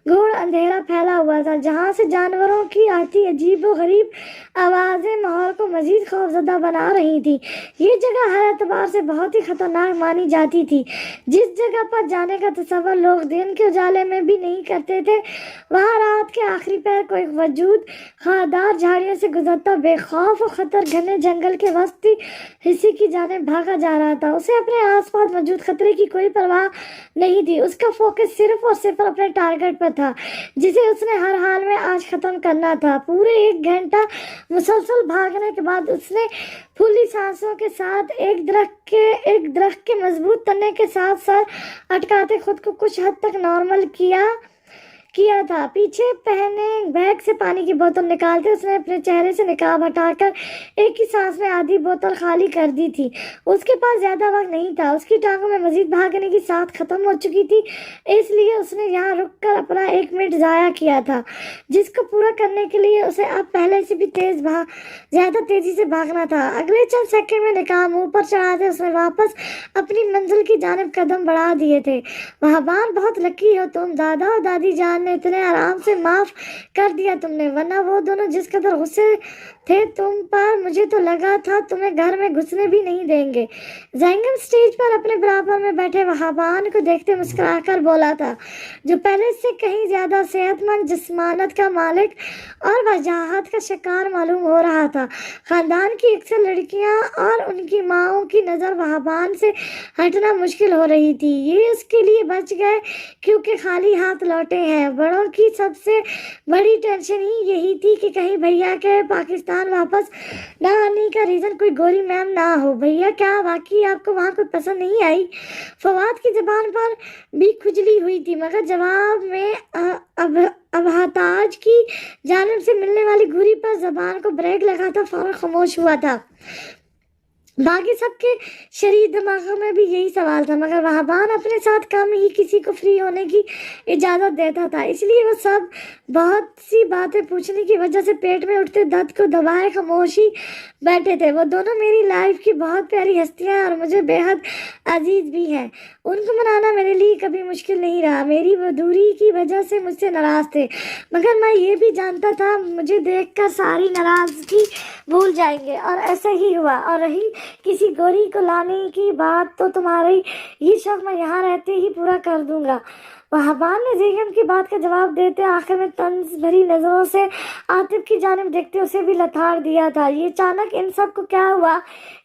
گھوڑ اندھیرا پھیلا ہوا تھا، جہاں سے جانوروں کی آتی عجیب و غریب آوازیں ماحول کو مزید خوفزدہ بنا رہی تھی۔ یہ جگہ ہر اعتبار سے بہت ہی خطرناک مانی جاتی تھی۔ جس جگہ پر جانے کا تصور لوگ دن کے اجالے میں بھی نہیں کرتے تھے، وہاں رات کے آخری پہر کو ایک وجود خاردار جھاڑیوں سے گزرتا بے خوف و خطر گھنے جنگل کے وسطی حصے کی جانب بھاگا جا رہا تھا۔ اسے اپنے آس پاس موجود خطرے کی کوئی پرواہ نہیں تھی۔ اس کا فوکس صرف اور صرف اپنے ٹارگٹ پر تھا، جسے اس نے ہر حال میں آج ختم کرنا تھا۔ پورے 1 گھنٹہ مسلسل بھاگنے کے بعد اس نے پھولی سانسوں کے ساتھ ایک درخت کے مضبوط تنے کے ساتھ سر اٹکاتے خود کو کچھ حد تک نارمل کیا تھا۔ پیچھے پہنے بیگ سے پانی کی بوتل نکالتے اس نے اپنے چہرے سے نقاب ہٹا کر ایک ہی سانس میں آدھی بوتل خالی کر دی تھی۔ اس کے پاس زیادہ وقت نہیں تھا، اس کی ٹانگوں میں مزید بھاگنے کی ساتھ ختم ہو چکی تھی، اس لیے اس نے یہاں رک کر اپنا 1 منٹ ضائع کیا تھا، جس کو پورا کرنے کے لیے اسے اب پہلے سے بھی زیادہ تیزی سے بھاگنا تھا۔ اگلے چند سیکنڈ میں نقاب منہ پر چڑھاتے اس نے واپس اپنی منزل کی جانب قدم بڑھا دیے تھے۔ وہابان بہت لکی ہو تم، دادا اور دادی جان نے اتنے آرام سے معاف کر دیا تم نے، ورنہ وہ دونوں جس قدر غصے تھے تم پر، مجھے تو لگا تھا تمہیں گھر میں گھسنے بھی نہیں دیں گے۔ زینگم سٹیج پر اپنے برابر میں بیٹھے وہابان کو دیکھتے مسکرا کر بولا تھا، جو پہلے سے کہیں زیادہ صحت مند جسمانت کا مالک اور وجاہت کا شکار معلوم ہو رہا تھا۔ خاندان کی اکثر لڑکیاں اور ان کی ماؤں کی نظر وہابان سے ہٹنا مشکل ہو رہی تھی۔ یہ اس کے لیے بچ گئے کیونکہ خالی ہاتھ لوٹے ہیں۔ بڑوں کی سب سے بڑی ٹینشن ہی یہی تھی کہ کہیں بھیا کے پاکستان واپس نہ آنے کا ریزن کوئی گوری میم نہ ہو۔ بھیا کیا واقعی آپ کو وہاں کوئی پسند نہیں آئی؟ فواد کی زبان پر بھی کھجلی ہوئی تھی، مگر جواب میں ابہتاج کی جانب سے ملنے والی گھوری پر زبان کو بریک لگا تھا، فوراً خاموش ہوا تھا۔ बाकी सबके शरीर दिमागों में भी यही सवाल था, मगर वहाबान अपने साथ कम ही किसी को फ्री होने की इजाज़त देता था, इसलिए वो सब बहुत सी बातें पूछने की वजह से पेट में उठते दर्द को दबाए खामोशी बैठे थे। वो दोनों मेरी लाइफ की बहुत प्यारी हस्तियां हैं और मुझे बेहद अजीज भी हैं। उनको मनाना मेरे लिए कभी मुश्किल नहीं रहा। मेरी वो दूरी की वजह से मुझसे नाराज़ थे, मगर मैं ये भी जानता था मुझे देखकर सारी नाराज़गी भूल जाएंगे, और ऐसा ही हुआ। और रही किसी गोरी को लाने की बात, तो तुम्हारी ये शौक मैं यहाँ रहते ही पूरा कर दूंगा। वहाबान ने जेगम की बात का जवाब देते आखिर में तंज भरी नजरों से आतिफ की जानिब देखते उसे भी लताड़ दिया था। ये अचानक इन सब को क्या हुआ,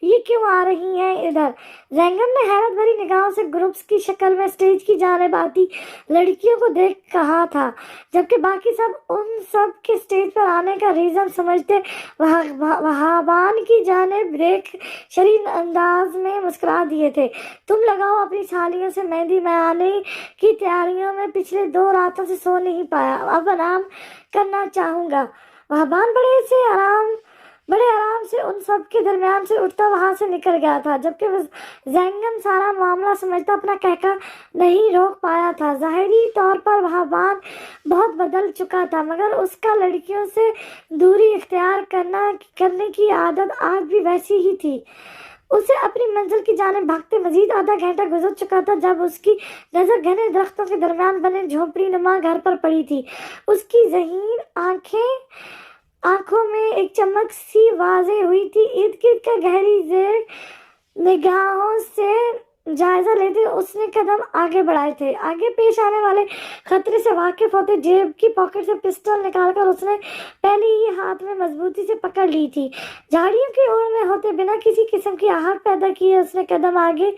ये क्यों आ रही हैं इधर? जैंगम ने हैरत भरी निगाहों से ग्रुप्स की शक्ल में स्टेज की जानिब आती लड़कियों को देख कहा था, जबकि बाकी सब उन सब के स्टेज पर आने का रीजन समझते वहाबान की जानिब देख शरीर अंदाज में मुस्कुरा दिए थे। तुम लगाओ अपनी सालियों से मेहंदी, मैं आने की तैयारियों में पिछले 2 रातों से सो नहीं पाया, अब आराम करना चाहूँगा। वहाबान बड़े आराम से उन सब के दरमियान से उठता वहां से निकल गया था, जबकि जैंगम सारा मामला समझता अपना कहकर नहीं रोक पाया था। ज़ाहिरी तौर पर वहाबान बहुत बदल चुका था, मगर उसका लड़कियों से दूरी इख्तियार करने की आदत आज भी वैसी ही थी। उसे अपनी मंजिल की जानिब भागते मजीद आधा घंटा गुजर चुका था जब उसकी नजर घने दरख्तों के दरमियान बने झोपड़ी नुमा घर पर पड़ी थी। उसकी ज़हीन आंखों में एक चमक सी वाज़े हुई थी। इर्द गिर्द का गहरी जेर निगाहों से जायजा लेते उसने कदम आगे बढ़ाए थे। आगे पेश आने वाले खतरे से वाकिफ होते जेब की पॉकेट से पिस्टल निकालकर उसने पहले ही हाथ में मजबूती से पकड़ ली थी। झाड़ियों की ओर में होते बिना किसी किस्म की आहट पैदा किए उसने कदम आगे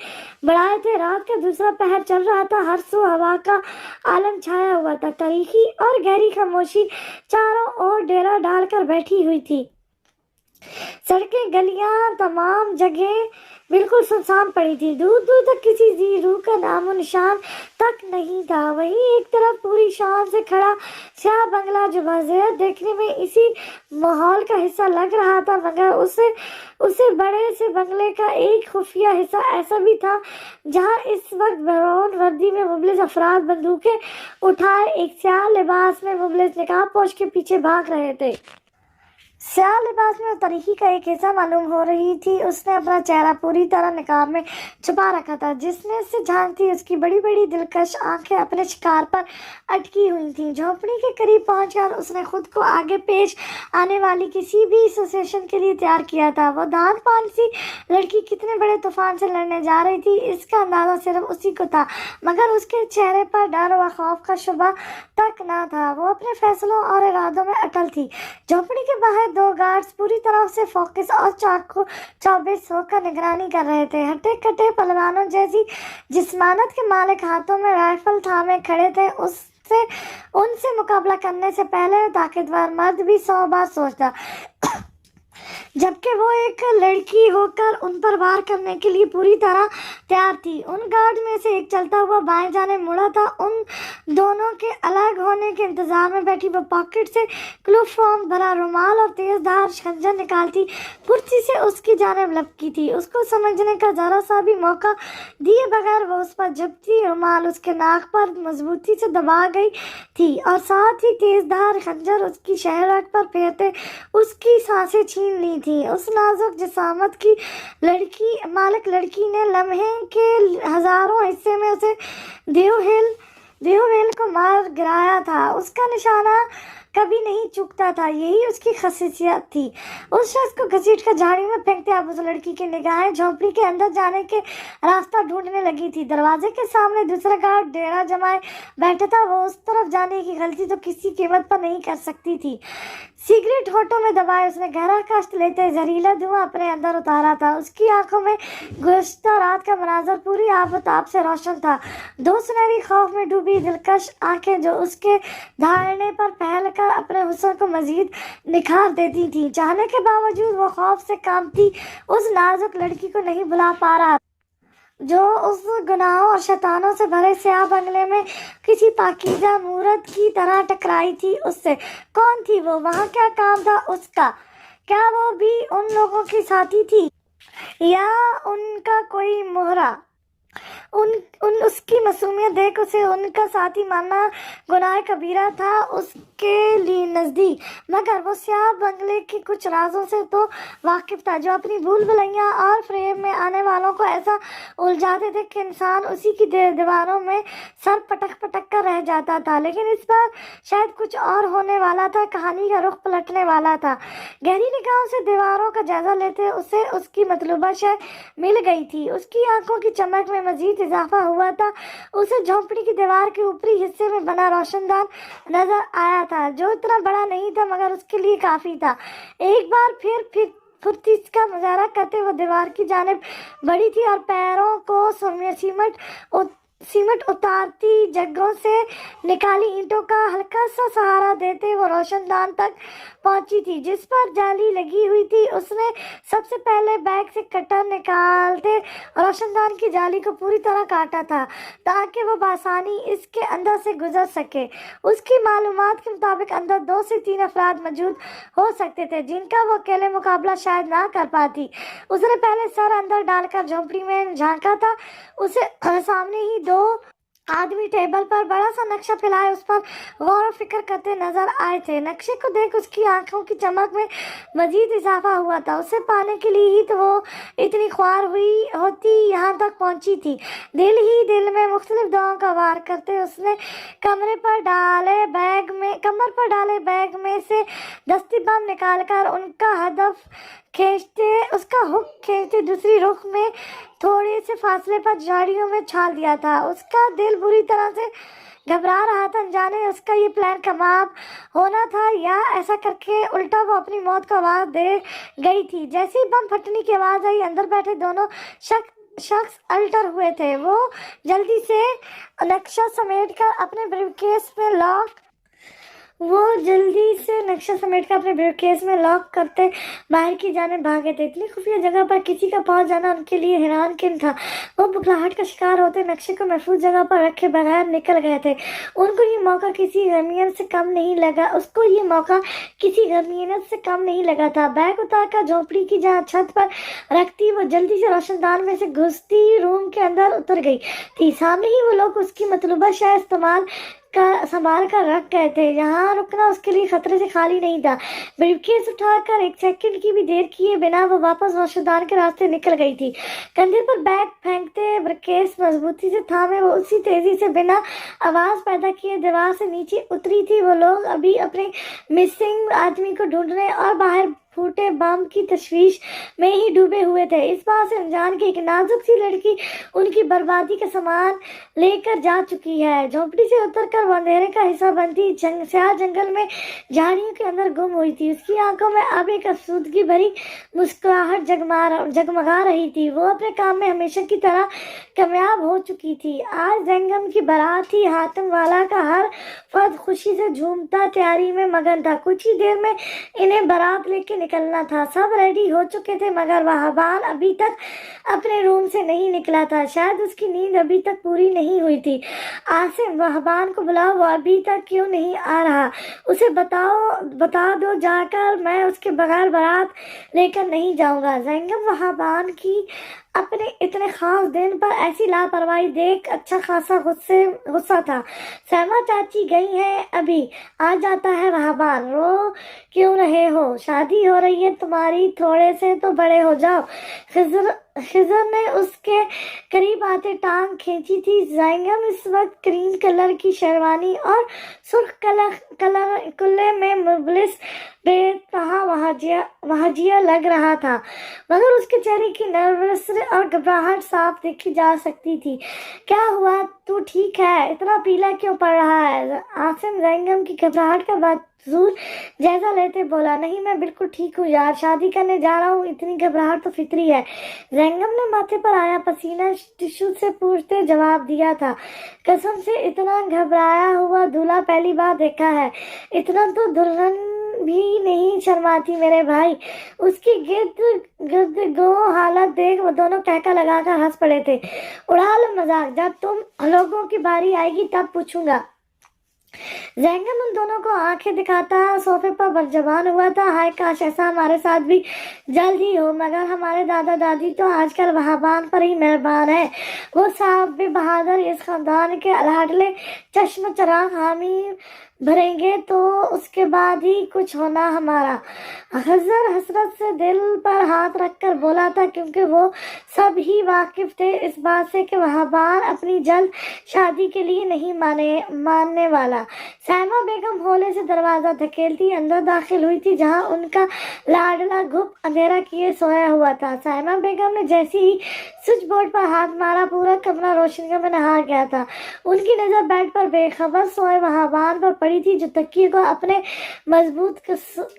बढ़ाए थे। रात का दूसरा पहर चल रहा था, हर सू हवा का आलम छाया हुआ था। तारीकी और गहरी खामोशी चारों ओर डेरा डालकर बैठी हुई थी। सड़कें, गलियां, तमाम जगह बिल्कुल सुनसान पड़ी थी। दूर दूर तक किसी जी रूह का नामो निशान तक नहीं था। वहीं एक तरफ पूरी शान से खड़ा स्याह बंगला जो बाज़ेहत देखने में इसी माहौल का हिस्सा लग रहा था, मगर उसे बड़े से बंगले का एक खुफिया हिस्सा ऐसा भी था जहां इस वक्त बरौन वर्दी में मुबलिस अफराद बंदूकें उठाए एक स्याह लिबास में मुबलिस निकाब पोश के पीछे भाग रहे थे। स्याह लिबास में तारीकी का एक हिस्सा मालूम हो रही थी। उसने अपना चेहरा पूरी तरह निकाब में छुपा रखा था, जिसने से झांकती उसकी बड़ी बड़ी दिलकश आंखें अपने शिकार पर अटकी हुई थीं। झोंपड़ी के करीब पहुंचकर उसने खुद को आगे पेश आने वाली किसी भी सिचुएशन के लिए तैयार किया था। वो दांत पान सी लड़की कितने बड़े तूफान से लड़ने जा रही थी इसका अंदाजा सिर्फ उसी को था, मगर उसके चेहरे पर डर व खौफ का शुबा तक न था। वो अपने फैसलों और इरादों में अटल थी। झोंपड़ी के बाहर 2 गार्ड्स पूरी तरह से फोकस और चाकू चौबीस होकर निगरानी कर रहे थे। हटे कटे पहलवानों जैसी जिस्मानत के मालिक हाथों में राइफल थामे खड़े थे। उनसे मुकाबला करने से पहले ताकतवर मर्द भी 100 बार सोचता, जबकि वो एक लड़की होकर उन पर वार करने के लिए पूरी तरह तैयार थी। उन गार्ड में से एक चलता हुआ बाएं जाने मुड़ा था। उन दोनों के अलग होने के इंतजार में बैठी वो पॉकेट से क्लोरोफॉर्म भरा रुमाल और तेजधार खंजर निकालती फुर्ती से उसकी जानिब लपकी थी। उसको समझने का जरा सा भी मौका दिए बगैर वो उस पर झपटी। रुमाल उसके नाक पर मजबूती से दबा गई थी और साथ ही तेजधार खंजर उसकी शहरक पर फेरते उसकी सांसें छीन ली थी। उस नाजुक जिसामत की लड़की ने लम्हे के हजारों हिस्से में उसे देवहेल को मार गिराया था। उसका निशाना कभी नहीं चूकता था, यही उसकी खासियत थी। उस शख्स को घसीट कर झाड़ी में फेंकते आप उस लड़की की निगाहें झोंपड़ी के अंदर जाने के रास्ता ढूंढने लगी थी। दरवाजे के सामने दूसरा गार्ड डेरा जमाए बैठा था। वो उस तरफ जाने की गलती तो किसी कीमत पर नहीं कर सकती थी। सिगरेट होठों में दबाए उसने गहरा कष्ट लेते जहरीला धुआं अपने अंदर उतारा था। उसकी आंखों में गुज़श्ता रात का मनाजर पूरी आफताब से रोशन था। 2 सुनहरी खौफ में डूबी दिलकश आंखें जो उसके धारने पर फैल कर अपने हुस्न को मजीद निखार देती थी। चाहने के बावजूद वो खौफ से कांपती उस नाजुक लड़की को नहीं बुला पा रहा जो उस गुनाहों और शैतानों से भरे स्याह बंगले में किसी पाकीज़ा मूरत की तरह टकराई थी उससे। कौन थी वो? वहाँ क्या काम था उसका? क्या वो भी उन लोगों की साथी थी? یا ان کا کوئی مہرا، اس کی معصومیت دیکھ اسے ان کا ساتھی ماننا گناہ کبیرہ تھا اس کے لیے نزدیک، مگر وہ سیاہ بنگلے کے کچھ رازوں سے تو واقف تھا جو اپنی بھول بھلیاں اور فریب میں آنے والوں کو ایسا الجھاتے تھے کہ انسان اسی کی دیواروں میں سر پٹک پٹک کر رہ جاتا تھا۔ لیکن اس بار شاید کچھ اور ہونے والا تھا، کہانی کا رخ پلٹنے والا تھا۔ گہری نگاہوں سے دیواروں کا جائزہ لیتے اسے اس کی مطلوبہ شے مل گئی تھی۔ اس کی آنکھوں کی چمک میں مزید اضافہ ہوا تھا۔ اسے جھونپڑی کی دیوار کے اوپری حصے میں بنا روشن دان نظر آیا تھا جو اتنا بڑا نہیں تھا مگر اس کے لیے کافی تھا۔ ایک بار پھر پھرتیس کا مظاہرہ کرتے وہ دیوار کی جانب بڑھی تھی اور پیروں کو سیمٹ اتارتی جگہوں سے نکالی اینٹوں کا ہلکا سا سہارا دیتے وہ روشن دان تک پہنچی تھی جس پر جالی لگی ہوئی تھی۔ اس نے سب سے پہلے بیگ سے کٹر نکالتے روشن دان کی جالی کو پوری طرح کاٹا تھا تاکہ وہ بآسانی اس کے اندر سے گزر سکے۔ اس کی معلومات کے مطابق اندر 2 سے 3 افراد موجود ہو سکتے تھے جن کا وہ اکیلے مقابلہ شاید نہ کر پاتی۔ اس نے پہلے سر اندر ڈال کر جھونپڑی میں جھانکا تھا۔ اسے سامنے ہی 2 آدمی ٹیبل پر بڑا سا نقشہ پھیلائے اس پر غور و فکر کرتے نظر آئے تھے۔ نقشے کو دیکھ اس کی آنکھوں کی چمک میں مزید اضافہ ہوا تھا۔ اسے پانے کے لیے ہی تو وہ اتنی خوار ہوتی یہاں تک پہنچی تھی۔ دل ہی دل میں مختلف دعاؤں کا وار کرتے اس نے کمر پر ڈالے بیگ میں سے دستی بم نکال کر اس کا ہک کھینچتے دوسری رخ میں تھوڑے سے فاصلے پر جھاڑیوں میں چھال دیا تھا۔ اس کا دل بری طرح سے گھبرا رہا تھا، جانے اس کا یہ پلان کامیاب ہونا تھا یا ایسا کر کے الٹا وہ اپنی موت کو آواز دے گئی تھی۔ جیسے ہی بم پھٹنے کی آواز آئی اندر بیٹھے دونوں شخص الٹر ہوئے تھے۔ وہ جلدی سے نقشہ سمیٹ کر اپنے بریف کیس میں لاک کرتے باہر کی جانب بھاگے تھے۔ اتنی خفیہ جگہ پر کسی کا پہنچ جانا ان کے لیے حیران کن تھا۔ وہ بکھلاہٹ کا شکار ہوتے نقشے کو محفوظ جگہ پر رکھے بغیر نکل گئے تھے۔ ان کو یہ موقع کسی غمگین سے کم نہیں لگا تھا۔ بیگ اتار کر جھونپڑی کی جہاں چھت پر رکھتی وہ جلدی سے روشن دان میں سے گھستی روم کے اندر اتر گئی تھی۔ سامنے ہی وہ لوگ اس کی مطلوبہ شے سنبھال کر رکھ گئے تھے۔ یہاں رکنا اس کے لیے خطرے سے خالی نہیں تھا۔ بریف کیس اٹھا کر 1 سیکنڈ کی بھی دیر کیے بنا وہ واپس روشن دان کے راستے نکل گئی تھی۔ کندھے پر بیگ پھینکتے بریف کیس مضبوطی سے تھامے وہ اسی تیزی سے بنا آواز پیدا کیے دیوار سے نیچے اتری تھی۔ وہ لوگ ابھی اپنے مسنگ آدمی کو ڈھونڈنے اور باہر پھوٹے بم کی تشویش میں ہی ڈوبے ہوئے تھے، اس بات سے انجان کہ ایک نازک سی لڑکی ان کی بربادی کا سامان لے کر جا چکی ہے۔ جھونپڑی سے اتر کر وہ اندھیرے کا حصہ بنتی سیاہ جنگل میں جھاڑیوں کے اندر گم ہوئی تھی۔ اس کی آنکھوں میں اب ایک افسردگی بھری مسکراہٹ جگمگا رہی تھی۔ وہ اپنے کام میں ہمیشہ کی طرح کامیاب ہو چکی تھی۔ آج زنگم کی بارات تھی۔ حاتم والا کا ہر فرد خوشی سے جھومتا تیاری میں مگن تھا۔ کچھ ہی دیر میں انہیں بارات لے کے نکلنا تھا۔ سب ریڈی ہو چکے تھے مگر وہابان ابھی تک اپنے روم سے نہیں نکلا تھا۔ شاید اس کی نیند ابھی تک پوری نہیں ہوئی تھی۔ عاصم، وہابان کو بلاؤ، وہ ابھی تک کیوں نہیں آ رہا؟ اسے بتا دو جا کر میں اس کے بغیر بارات لے کر نہیں جاؤں گا۔ زنگم وہابان کی اپنے اتنے خاص دن پر ایسی لاپرواہی دیکھ اچھا خاصا غصہ تھا۔ سیما چاچی گئی ہیں، ابھی آ جاتا ہے وہابان، رو کیوں رہے ہو؟ شادی ہو رہی ہے تمہاری، تھوڑے سے تو بڑے ہو جاؤ۔ خضر نے اس کے قریب آتے ٹانگ کھینچی تھی۔ زنگم اس وقت کریم کلر کی شیروانی اور سرخ کلے میں ملبس بے انتہا وحشیہ لگ رہا تھا مگر اس کے چہرے کی نروسنس اور گھبراہٹ صاف دیکھی جا سکتی تھی۔ کیا ہوا؟ تو ٹھیک ہے؟ اتنا پیلا کیوں پڑ رہا ہے؟ عاصم زنگم کی گھبراہٹ کا بذور جائزہ لیتے بولا، نہیں میں بالکل ٹھیک ہوں یار، شادی کرنے جا رہا ہوں، اتنی گھبراہٹ تو فطری ہے۔ زنگم نے ماتھے پر آیا پسینہ ٹشو سے پوچھتے جواب دیا تھا، قسم سے اتنا گھبرایا ہوا دولہا پہلی بار دیکھا ہے۔ اتنا تو دلہن بھی نہیں شرماتی میرے بھائی۔ اس کی گرد گو حالت دیکھ وہ دونوں ٹہکا لگا کر ہنس پڑے تھے۔ اڑا لو مذاق، جب تم لوگوں کی باری آئے گی تب پوچھوں گا۔ जैंगम उन दोनों को आंखें दिखाता सोफे पर बरजबान हुआ था। हाय काश ऐसा हमारे साथ भी जल्द ही हो, मगर हमारे दादा दादी तो आजकल वहाबान पर ही मेहरबान है। वो साहब भी बहादुर इस खानदान के लाडले चश्म चराग हामी भरेंगे तो उसके बाद ही कुछ होना हमारा। खजर हसरत से दिल पर हाथ रखकर बोला था, क्योंकि वो सब ही वाकिफ थे इस बात से कि वहाबान अपनी जल्द शादी के लिए नहीं मानने वाला। सैमा बेगम होले से दरवाजा धकेलती अंदर दाखिल हुई थी, जहां उनका लाडला गुप अंधेरा किए सोया हुआ था। सैमा बेगम ने जैसे ही स्विच बोर्ड पर हाथ मारा, पूरा कमरा रोशनी में नहा गया था। उनकी नजर बेड पर बेखबर सोए वहाबान पर पड़ी थी, जो तकिए को अपने मजबूत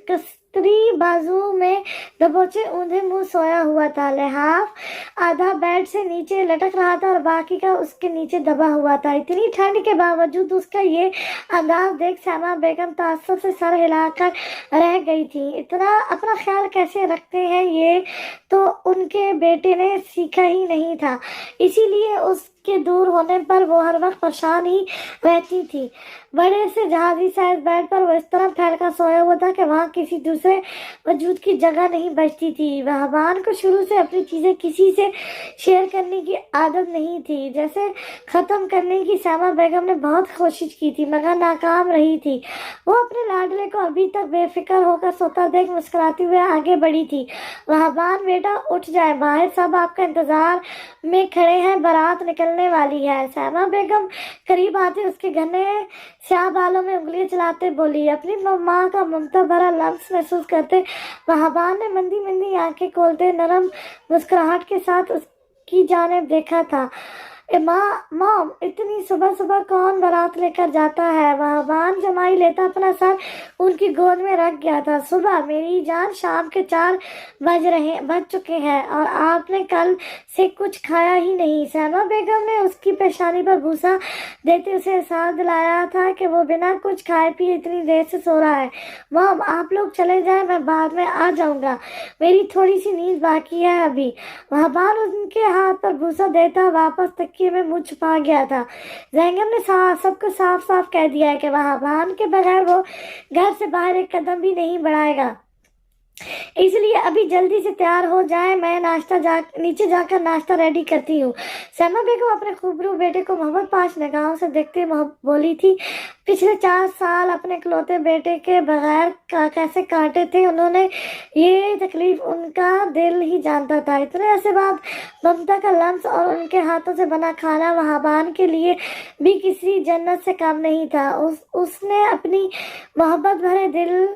कस्तरी बाजू में दबोचे ऊंधे मुंह सोया हुआ था। लिहाफ आधा बेड से नीचे लटक रहा था और बाकी का उसके नीचे दबा हुआ था। इतनी ठंड के बावजूद उसका ये अंदाज देख सैमा बेगम ताज्जुब से सर हिलाकर रह गई थी। इतना अपना ख्याल कैसे रखते हैं ये तो उनके बेटे ने सीखा ही नहीं था, इसीलिए उसके दूर होने पर वो हर वक्त परेशान ही रहती थी। बड़े से जहाजी साइज बेड पर वो इस तरह फैलकर सोया हुआ था कि वहाँ किसी दूसरे वजूद की जगह नहीं बचती थी। वहबान को शुरू से अपनी चीज़ें किसी से शेयर करने की आदत नहीं थी। जैसे ख़त्म करने की सैमा बेगम ने बहुत कोशिश की थी, मगर नाकाम रही थी। वो अपने लाडले को अभी तक बेफिक्र होकर सोता देख मुस्कुराती हुए आगे बढ़ी थी। वहबान बेटा उठ जाए, बाहर सब आपका इंतजार में खड़े हैं, बारात निकलने वाली है। सैमा बेगम करीब आते उसके घने स्याह बालों में उंगलियां चलाते बोली। अपनी माँ का ममता भरा लम्स महसूस करते वहबान ने मंदी मंदी आंखें खोलते नरम मुस्कुराहट के साथ उसकी जानिब देखा था। मॉम, इतनी सुबह सुबह कौन बारात लेकर जाता है? वहबान जमाई लेता अपना सर उनकी गोद में रख गया था। सुबह मेरी जान, शाम के 4 बज चुके हैं और आपने कल से कुछ खाया ही नहीं। सैमा बेगम ने उसकी पेशानी पर भूसा देते उसे एहसास दिलाया था कि वो बिना कुछ खाए पिए इतनी देर से सो रहा है। मॉम, आप लोग चले जाएं, मैं बाद में आ जाऊंगा, मेरी थोड़ी सी नींद बाकी है अभी। वहबान उनके हाथ पर भूसा देता वापस तक में मुंह छुपा गया था। जैंगम ने सबको साफ साफ कह दिया है कि वहबान के बगैर वो घर से बाहर एक कदम भी नहीं बढ़ाएगा, इसलिए अभी जल्दी से तैयार हो जाए, मैं नीचे जाकर नाश्ता रेडी करती हूँ। सैमा बेगम अपने खूबरू बेटे को मोहब्बत पाश निगाहों से देखते बोली थी। पिछले 4 साल अपने इकलौते बेटे के बगैर कैसे काटे थे उन्होंने, ये तकलीफ उनका दिल ही जानता था। इतने अरसे बाद ममता का लम्स और उनके हाथों से बना खाना वहबान के लिए भी किसी जन्नत से कम नहीं था। उसने अपनी मोहब्बत भरे दिल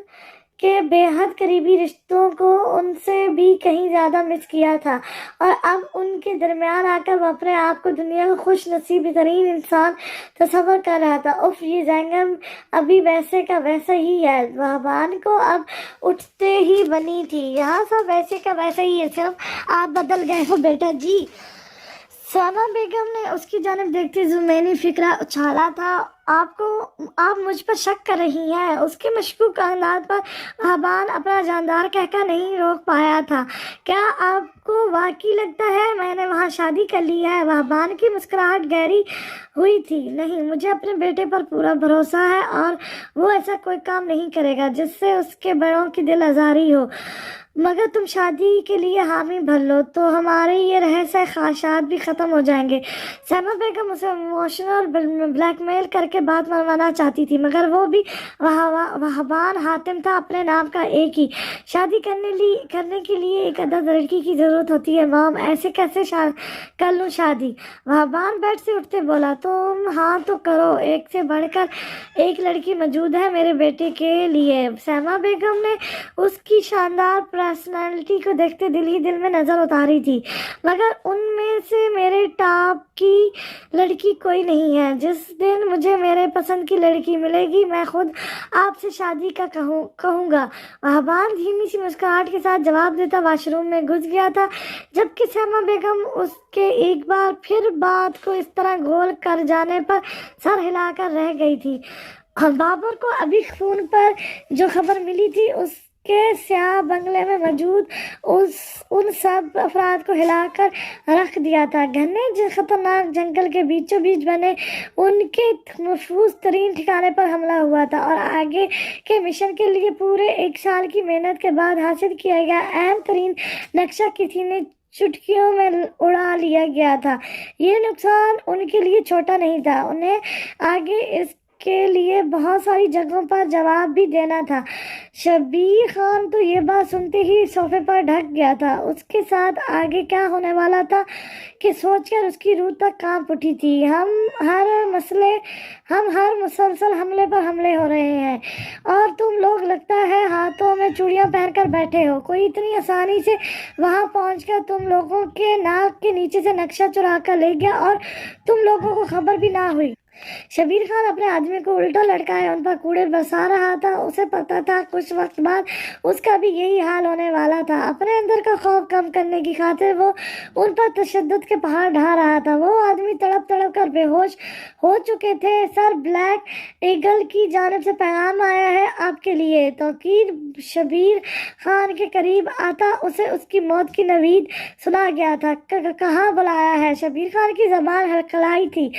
के बेहद करीबी रिश्तों को उनसे भी कहीं ज़्यादा मिस किया था, और अब उनके दरमियान आकर वो अपने आप को दुनिया का खुश नसीब तरीन इंसान तस्वर कर रहा था। उफ, ये जैंगम अभी वैसे का वैसा ही है। वहबान को अब उठते ही बनी थी। यहाँ सब वैसे का वैसा ही है, सिर्फ आप बदल गए हो बेटा जी। सैमा बेगम ने उसकी जानिब देखते जुमैनी फिक्रा उछाला था। आप मुझ पर शक कर रही हैं? उसके मशकूक अंदाज पर वहबान अपना जानदार कहकर नहीं रोक पाया था। क्या आपको वाकई लगता है मैंने वहाँ शादी कर ली है? वहबान की मुस्कुराहट गहरी हुई थी। नहीं, मुझे अपने बेटे पर पूरा भरोसा है और वो ऐसा कोई काम नहीं करेगा जिससे उसके बड़ों की दिल आज़ारी हो। मगर तुम शादी के लिए हामी भर लो तो हमारे ये रहस्य ख्वाहिशात भी ख़त्म हो जाएंगे। सैमा बेगम उसे इमोशनल ब्लैकमेल करके बात मनवाना चाहती थी, मगर वो भी वहबान हातिम था अपने नाम का एक ही। शादी करने के लिए एक अदद लड़की की ज़रूरत होती है मॉम, ऐसे कैसे कर लूँ शादी? वहबान बेड से उठते बोला। तुम हाँ तो करो, एक से बढ़कर एक लड़की मौजूद है मेरे बेटे के लिए। सैमा बेगम ने उसकी शानदार पर्सनालिटी को देखते दिल ही दिल में नजर उतारी थी, मगर उनमें से मेरे टॉप की लड़की कोई नहीं है। जिस दिन मुझे मेरे पसंद की लड़की मिलेगी मैं खुद आपसे शादी का कहूँगा। वहबान धीमी सी मुस्कुराहट के साथ जवाब देता वाशरूम में घुस गया था, जबकि सैमा बेगम उसके एक बार फिर बात को इस तरह गोल कर जाने पर सर हिलाकर रह गई थी। बाबर को अभी फोन पर जो खबर मिली थी کے سیاہ بنگلے میں موجود ان سب افراد کو ہلا کر رکھ دیا تھا۔ گھنے خطرناک جنگل کے بیچوں بیچ بنے ان کے محفوظ ترین ٹھکانے پر حملہ ہوا تھا اور آگے کے مشن کے لیے پورے 1 سال کی محنت کے بعد حاصل کیا گیا اہم ترین نقشہ کسی نے چٹکیوں میں اڑا لیا گیا تھا۔ یہ نقصان ان کے لیے چھوٹا نہیں تھا، انہیں آگے اس کے لیے بہت ساری جگہوں پر جواب بھی دینا تھا۔ شبیر خان تو یہ بات سنتے ہی صوفے پر ڈھک گیا تھا۔ اس کے ساتھ آگے کیا ہونے والا تھا کہ سوچ کر اس کی روح تک کانپ اٹھی تھی۔ ہم ہر مسلسل حملے پر حملے ہو رہے ہیں اور تم لوگ لگتا ہے ہاتھوں میں چوڑیاں پہن کر بیٹھے ہو۔ کوئی اتنی آسانی سے وہاں پہنچ کر تم لوگوں کے ناک کے نیچے سے نقشہ چرا کر لے گیا اور تم لوگوں کو خبر بھی نہ ہوئی۔ شبیر خان اپنے آدمی کو الٹا لٹکائے ان پر کوڑے برسا رہا تھا۔ اسے پتا تھا کچھ وقت بعد اس کا بھی یہی حال ہونے والا تھا۔ اپنے اندر کا خوف کم کرنے کی خاطر وہ ان پر تشدد کے پہاڑ ڈھا رہا تھا۔ وہ آدمی تڑپ تڑپ کر بے ہوش ہو چکے تھے۔ سر بلیک ایگل کی جانب سے پیغام آیا ہے آپ کے لیے۔ توقیر شبیر خان کے قریب آتا اسے اس کی موت کی نوید سنا گیا تھا۔ کہاں بلایا ہے؟ شبیر خان کی زبان ہلکھلائی تھی۔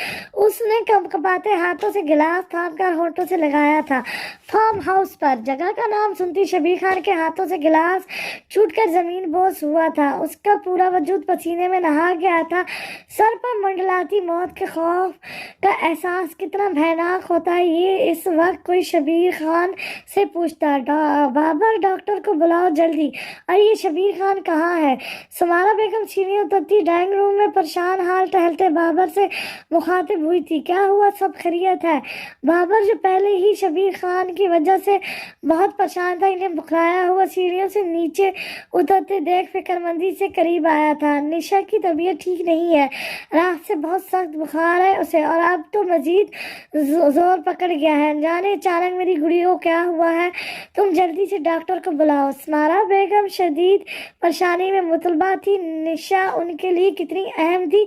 اس نے کپاتے ہاتھوں سے گلاس تھام کر ہونٹوں سے لگایا تھا۔ فارم ہاؤس پر۔ جگہ کا نام سنتی شبیر خان کے ہاتھوں سے گلاس چھوٹ کر زمین بوس ہوا تھا۔ اس کا پورا وجود پسینے میں نہا گیا تھا۔ سر پر منڈلاتی موت کے خوف کا احساس کتنا بھیانک ہوتا ہے یہ اس وقت کوئی شبیر خان سے پوچھتا۔ بابر ڈاکٹر کو بلاؤ جلدی۔ اور یہ شبیر خان کہاں ہے؟ سمارا بیگم سیڑھیاں اترتی ڈرائنگ روم میں پریشان حال ٹہلتے بابر سے مخاطب ہوئی تھی۔ کیا ہوا؟ سب خیریت ہے؟ بابر جو پہلے ہی شبیر خان کی وجہ سے بہت پریشان تھا انہیں بکھرایا ہوا سیڑھیوں سے نیچے اترتے دیکھ فکر مندی سے قریب آیا تھا۔ نشا کی طبیعت ٹھیک نہیں ہے، رات سے بہت سخت بخار ہے اسے اور اب تو مزید زور پکڑ گیا ہے۔ جانے اچانک میری گڑی کو کیا ہوا ہے؟ تم جلدی سے ڈاکٹر کو بلاؤ۔ سمارا بیگم شدید پریشانی میں مطلبہ تھی۔ نشا ان کے لیے کتنی اہم تھی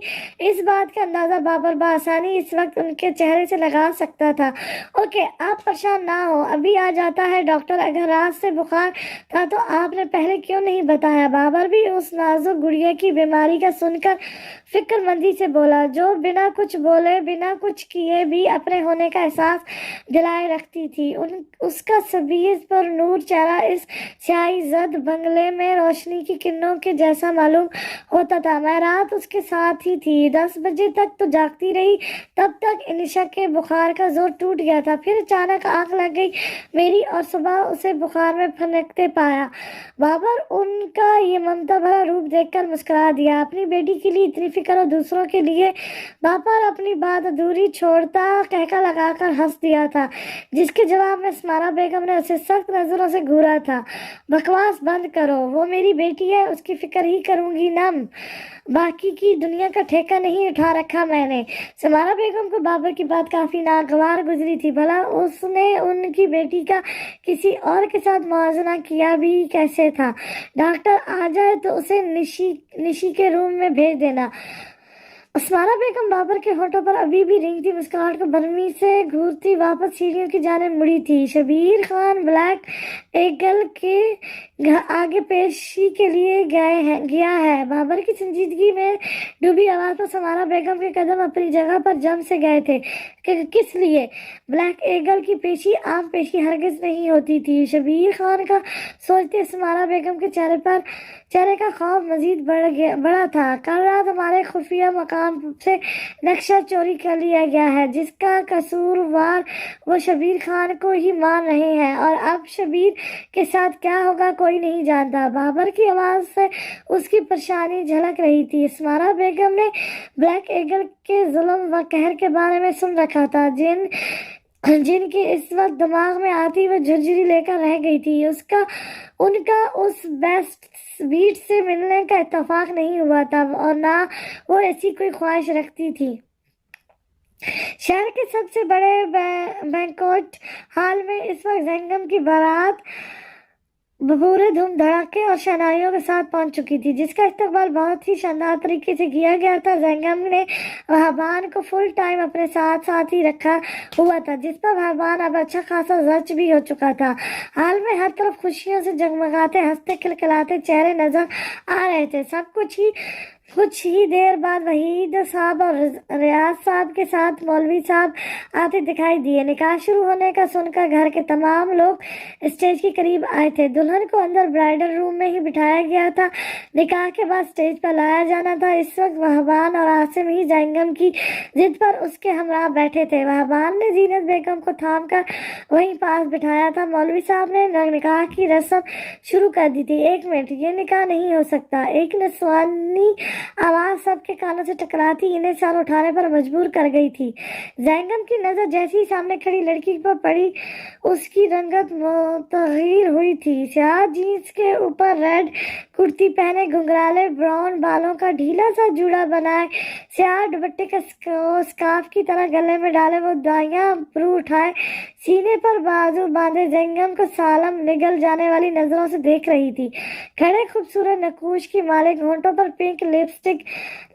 اس بات کا اندازہ بابر بآسانی اس وقت ان کے چہرے سے لگا سکتا تھا۔ اوکے، آپ پریشان نہ ہو، ابھی آ جاتا ہے ڈاکٹر۔ اگر رات سے بخار تھا تو آپ نے پہلے کیوں نہیں بتایا؟ بابر بھی اس نازک گڑیا کی بیماری کا سن کر فکر مندی سے بولا، جو بنا کچھ بولے بنا کچھ کیے بھی اپنے ہونے کا احساس دلائے رکھتی تھی۔ اس کا سبیز پر نور چہرہ اس سیاہی زد بنگلے میں روشنی کی کرنوں کے جیسا معلوم ہوتا تھا۔ میں رات اس کے ساتھ ہی تھی، 10 بجے تک تو جاگتی رہی، تب تک نشا کے بخار کا زور ٹوٹ گیا تھا۔ پھر اچانک آنکھ لگ گئی میری اور صبح اسے بخار میں پھنکتے پایا۔ بابر ان کا یہ ممتا بھرا روپ دیکھ کر مسکرا دیا۔ اپنی بیٹی کے لیے اتنی فکر اور دوسروں کے لیے؟ بابر اپنی بات ادھوری چھوڑتا کہکا لگا کر ہنس دیا تھا، جس کے جواب میں سمارا بیگم نے اسے سخت نظروں سے گھورا تھا۔ بکواس بند کرو، وہ میری بیٹی ہے، اس کی فکر ہی کروں گی نم، باقی کی دنیا کا ٹھیکہ نہیں اٹھا رکھا میں نے۔ سمارا بیگم کو بابر کی بات کافی ناگوار گزری تھی۔ بھلا اس نے ان کی بیٹی کا کسی اور کے ساتھ موازنہ کیا بھی کیسے تھا؟ ڈاکٹر آ جائے تو اسے نشی کے روم میں بھیج دینا۔ اسمارا بیگم بابر کے ہونٹوں پر ابھی بھی رنگتی مسکراہٹ کو برہمی سے گھورتی واپس سیڑھیوں کی جانب مڑی تھی۔ شبیر خان بلیک ایگل کے آگے پیشی کے لیے گیا ہے۔ بابر کی سنجیدگی میں ڈوبی آواز پر سمارا بیگم کے قدم اپنی جگہ پر جم سے گئے تھے۔ کس لیے؟ بلیک ایگل کی پیشی عام پیشی ہرگز نہیں ہوتی تھی۔ شبیر خان کا سوچتے سمارا بیگم کے چہرے کا خوف مزید بڑھا تھا۔ کل رات ہمارے خفیہ مقام سے نقشہ چوری کر لیا گیا ہے، جس کا قصوروار وہ شبیر خان کو ہی مان رہے ہیں، اور اب شبیر کے ساتھ کیا ہوگا کوئی نہیں جانتا۔ بابر کی آواز سے اس کی پریشانی جھلک رہی تھی۔ اسمارا بیگم نے بلیک ایگل کے ظلم و قہر کے بارے میں سن رکھا تھا، جن کی اس وقت دماغ میں آتی وہ جھرجھری لے کر رہ گئی تھی۔ ان کا اس بیٹ سے ملنے کا اتفاق نہیں ہوا تھا اور نہ وہ ایسی کوئی خواہش رکھتی تھی۔ شہر کے سب سے بڑے بینکوٹ ہال میں اس وقت زنگم کی بارات पूरे धूम धड़ाके और शहनाइयों के साथ पहुंच चुकी थी, जिसका इस्तकबाल बहुत ही शानदार तरीके से किया गया था। जैंगम ने वहाबान को फुल टाइम अपने साथ साथ ही रखा हुआ था, जिस पर वहाबान अब अच्छा खासा जच भी हो चुका था। हाल में हर तरफ खुशियों से जगमगाते, हंसते खिलखिलाते चेहरे नजर आ रहे थे। कुछ ही देर बाद वहीद साहब और रियाज साहब के साथ मौलवी साहब आते दिखाई दिए। निकाह शुरू होने का सुनकर घर के तमाम लोग स्टेज के करीब आए थे। दुल्हन को अंदर ब्राइडल रूम में ही बिठाया गया था। निकाह के बाद स्टेज पर लाया जाना था। इस वक्त वहबान और आसिम ही जैंगम की जिद पर उसके हमराह बैठे थे। वहबान ने जीनत बेगम को थाम कर वहीं पास बिठाया था। मौलवी साहब ने निकाह की रस्म शुरू कर दी थी। 1 मिनट, ये निकाह नहीं हो सकता, एक नस्वानी आवाज सबके कानों से टकराती इन्हें सर उठाने पर मजबूर कर गई थी। जैंगम की नजर जैसे ही सामने खड़ी लड़की पर पड़ी, उसकी रंगत मुतगीर हुई थी। स्याह जीन्स के ऊपर रेड कुर्ती पहने, घुंघराले ब्राउन बालों का ढीला सा जूड़ा बनाए, स्याह दुपट्टे का स्कार्फ की तरह गले में डाले, वो दायां भ्रू उठाए सीने पर बाजू बांधे जैंगम को सालम निगल जाने वाली नजरों से देख रही थी। खड़े खूबसूरत नकूश की मालिक, होंठों पर पिंक लिपस्टिक,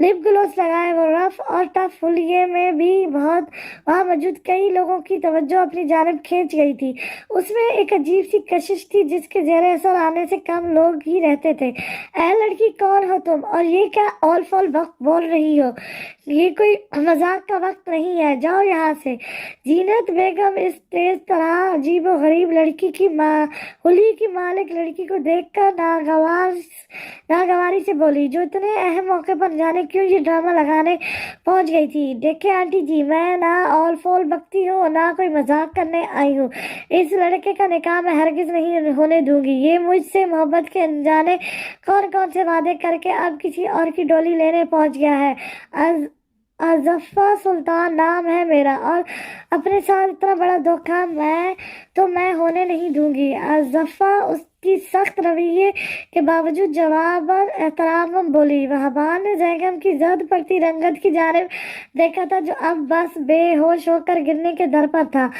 लिप ग्लोस लगाए, वो रफ और टफ हुलिये में भी बहुत वहां मौजूद कई लोगों की तवज्जो अपनी जानिब खींच गई थी। उसमें एक अजीब सी कशिश थी जिसके ज़ेरे असर आने से कम लोग ही रहते थे। ऐ लड़की, कौन हो तुम, और ये क्या ऑल फॉल वक्त बोल रही हो? ये कोई मजाक का वक्त नहीं है, जाओ यहाँ से। जीनत बेगम इस तेज तरह अजीबो गरीब लड़की की हुली की मालिक लड़की को देखकर नागवारी से बोली, जो इतने अहम मौके पर जाने क्यों ये ड्रामा लगाने पहुंच गई थी। देखे आंटी जी, मैं ना ऑल फॉल बकती हूँ, ना कोई मजाक करने आई हूँ। इस लड़के का निकाह मैं हरगिज नहीं होने दूंगी। ये मुझसे मोहब्बत के अनजाने कौन कौन से वादे करके अब किसी और की डोली लेने पहुंच गया है। अज़फ़ा सुल्तान नाम है मेरा, और अपने साथ इतना बड़ा धोखा मैं होने नहीं दूंगी। अज़फ़ा उसकी सख्त रवैये के बावजूद जवाबन एहतराम बोली। वहबान ने जैंगम की जद पड़ती रंगत की जानिब देखा था, जो अब बस बेहोश होकर गिरने के दर पर था।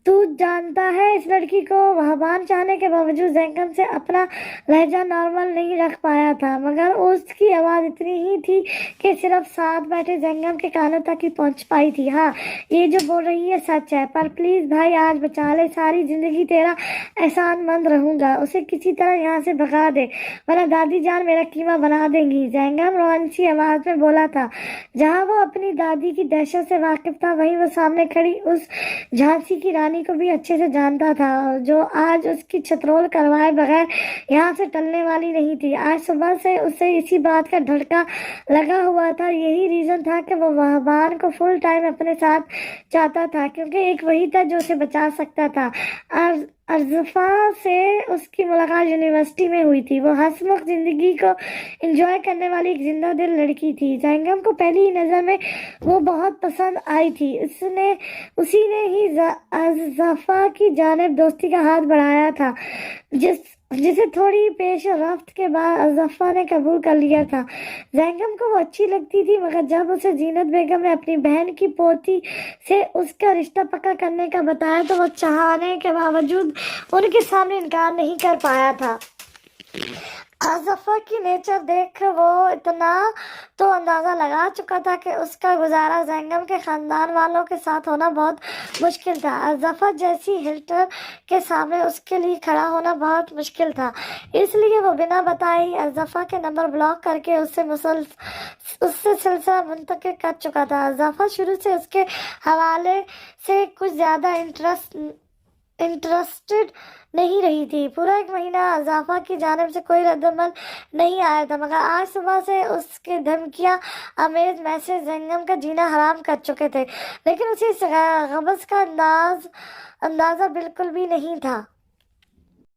तू जानता है, इस लड़की को वहबान चाहने के बावजूद जैंगम से अपना लहजा नॉर्मल नहीं रख पाया था, मगर उसकी आवाज़ इतनी ही थी कि सिर्फ साथ बैठे जैंगम के कानों तक ही पहुंच पाई थी। हाँ, ये जो बोल रही है सच है, पर प्लीज़ भाई आज बचा ले, सारी ज़िंदगी तेरा एहसानमंद रहूँगा। उसे किसी तरह यहाँ से भगा दे, वरना दादी जान मेरा कीमा बना देंगी। जैंगम रोंची आवाज़ में बोला था। जहाँ वो अपनी दादी की दहशत से वाकिफ था, वहीं वो सामने खड़ी उस झांसी की रानी को भी अच्छे से जानता था, जो आज उसकी छतरोल करवाए बगैर यहाँ से टलने वाली नहीं थी। आज सुबह से उसे इसी बात का धड़का लगा हुआ था। यही रीज़न था कि वो वहबान को फुल टाइम अपने साथ चाहता था, क्योंकि एक वही था जो उसे बचा सकता था। अज़फ़ा से उसकी मुलाकात यूनिवर्सिटी में हुई थी। वो हंसमुख जिंदगी को एंजॉय करने वाली एक जिंदा दिल लड़की थी। जैंगम को पहली ही नज़र में वो बहुत पसंद आई थी। उसी ने ही अज़फ़ा की जानिब दोस्ती का हाथ बढ़ाया था, जिसे थोड़ी पेश रफ्त के बाद अज़फ़ा ने कबूल कर लिया था। जैंगम को वो अच्छी लगती थी, मगर जब उसे जीनत बेगम ने अपनी बहन की पोती से उसका रिश्ता पक्का करने का बताया, तो वो चाहने के बावजूद उनके सामने इनकार नहीं कर पाया था। अज़फ़ा की नेचर देख वो इतना तो अंदाज़ा लगा चुका था कि उसका गुजारा जैंगम के ख़ानदान वालों के साथ होना बहुत मुश्किल था। अज़फ़ा जैसी हिल्टर के सामने उसके लिए खड़ा होना बहुत मुश्किल था। इसलिए वो बिना बताए ही अज़फ़ा के नंबर ब्लॉक करके उससे सिलसिला मुंतकिल कर चुका था। अज़फ़ा शुरू से उसके हवाले से कुछ ज़्यादा इंटरेस्टेड नहीं रही थी। पूरा 1 महीना अज़फ़ा की जानिब से कोई रद्दअमल नहीं आया था, मगर आज सुबह से उसके धमकियां अमेज मैसेज जैंगम का जीना हराम कर चुके थे। लेकिन उसे इस गबज़ का अंदाज़ा बिल्कुल भी नहीं था।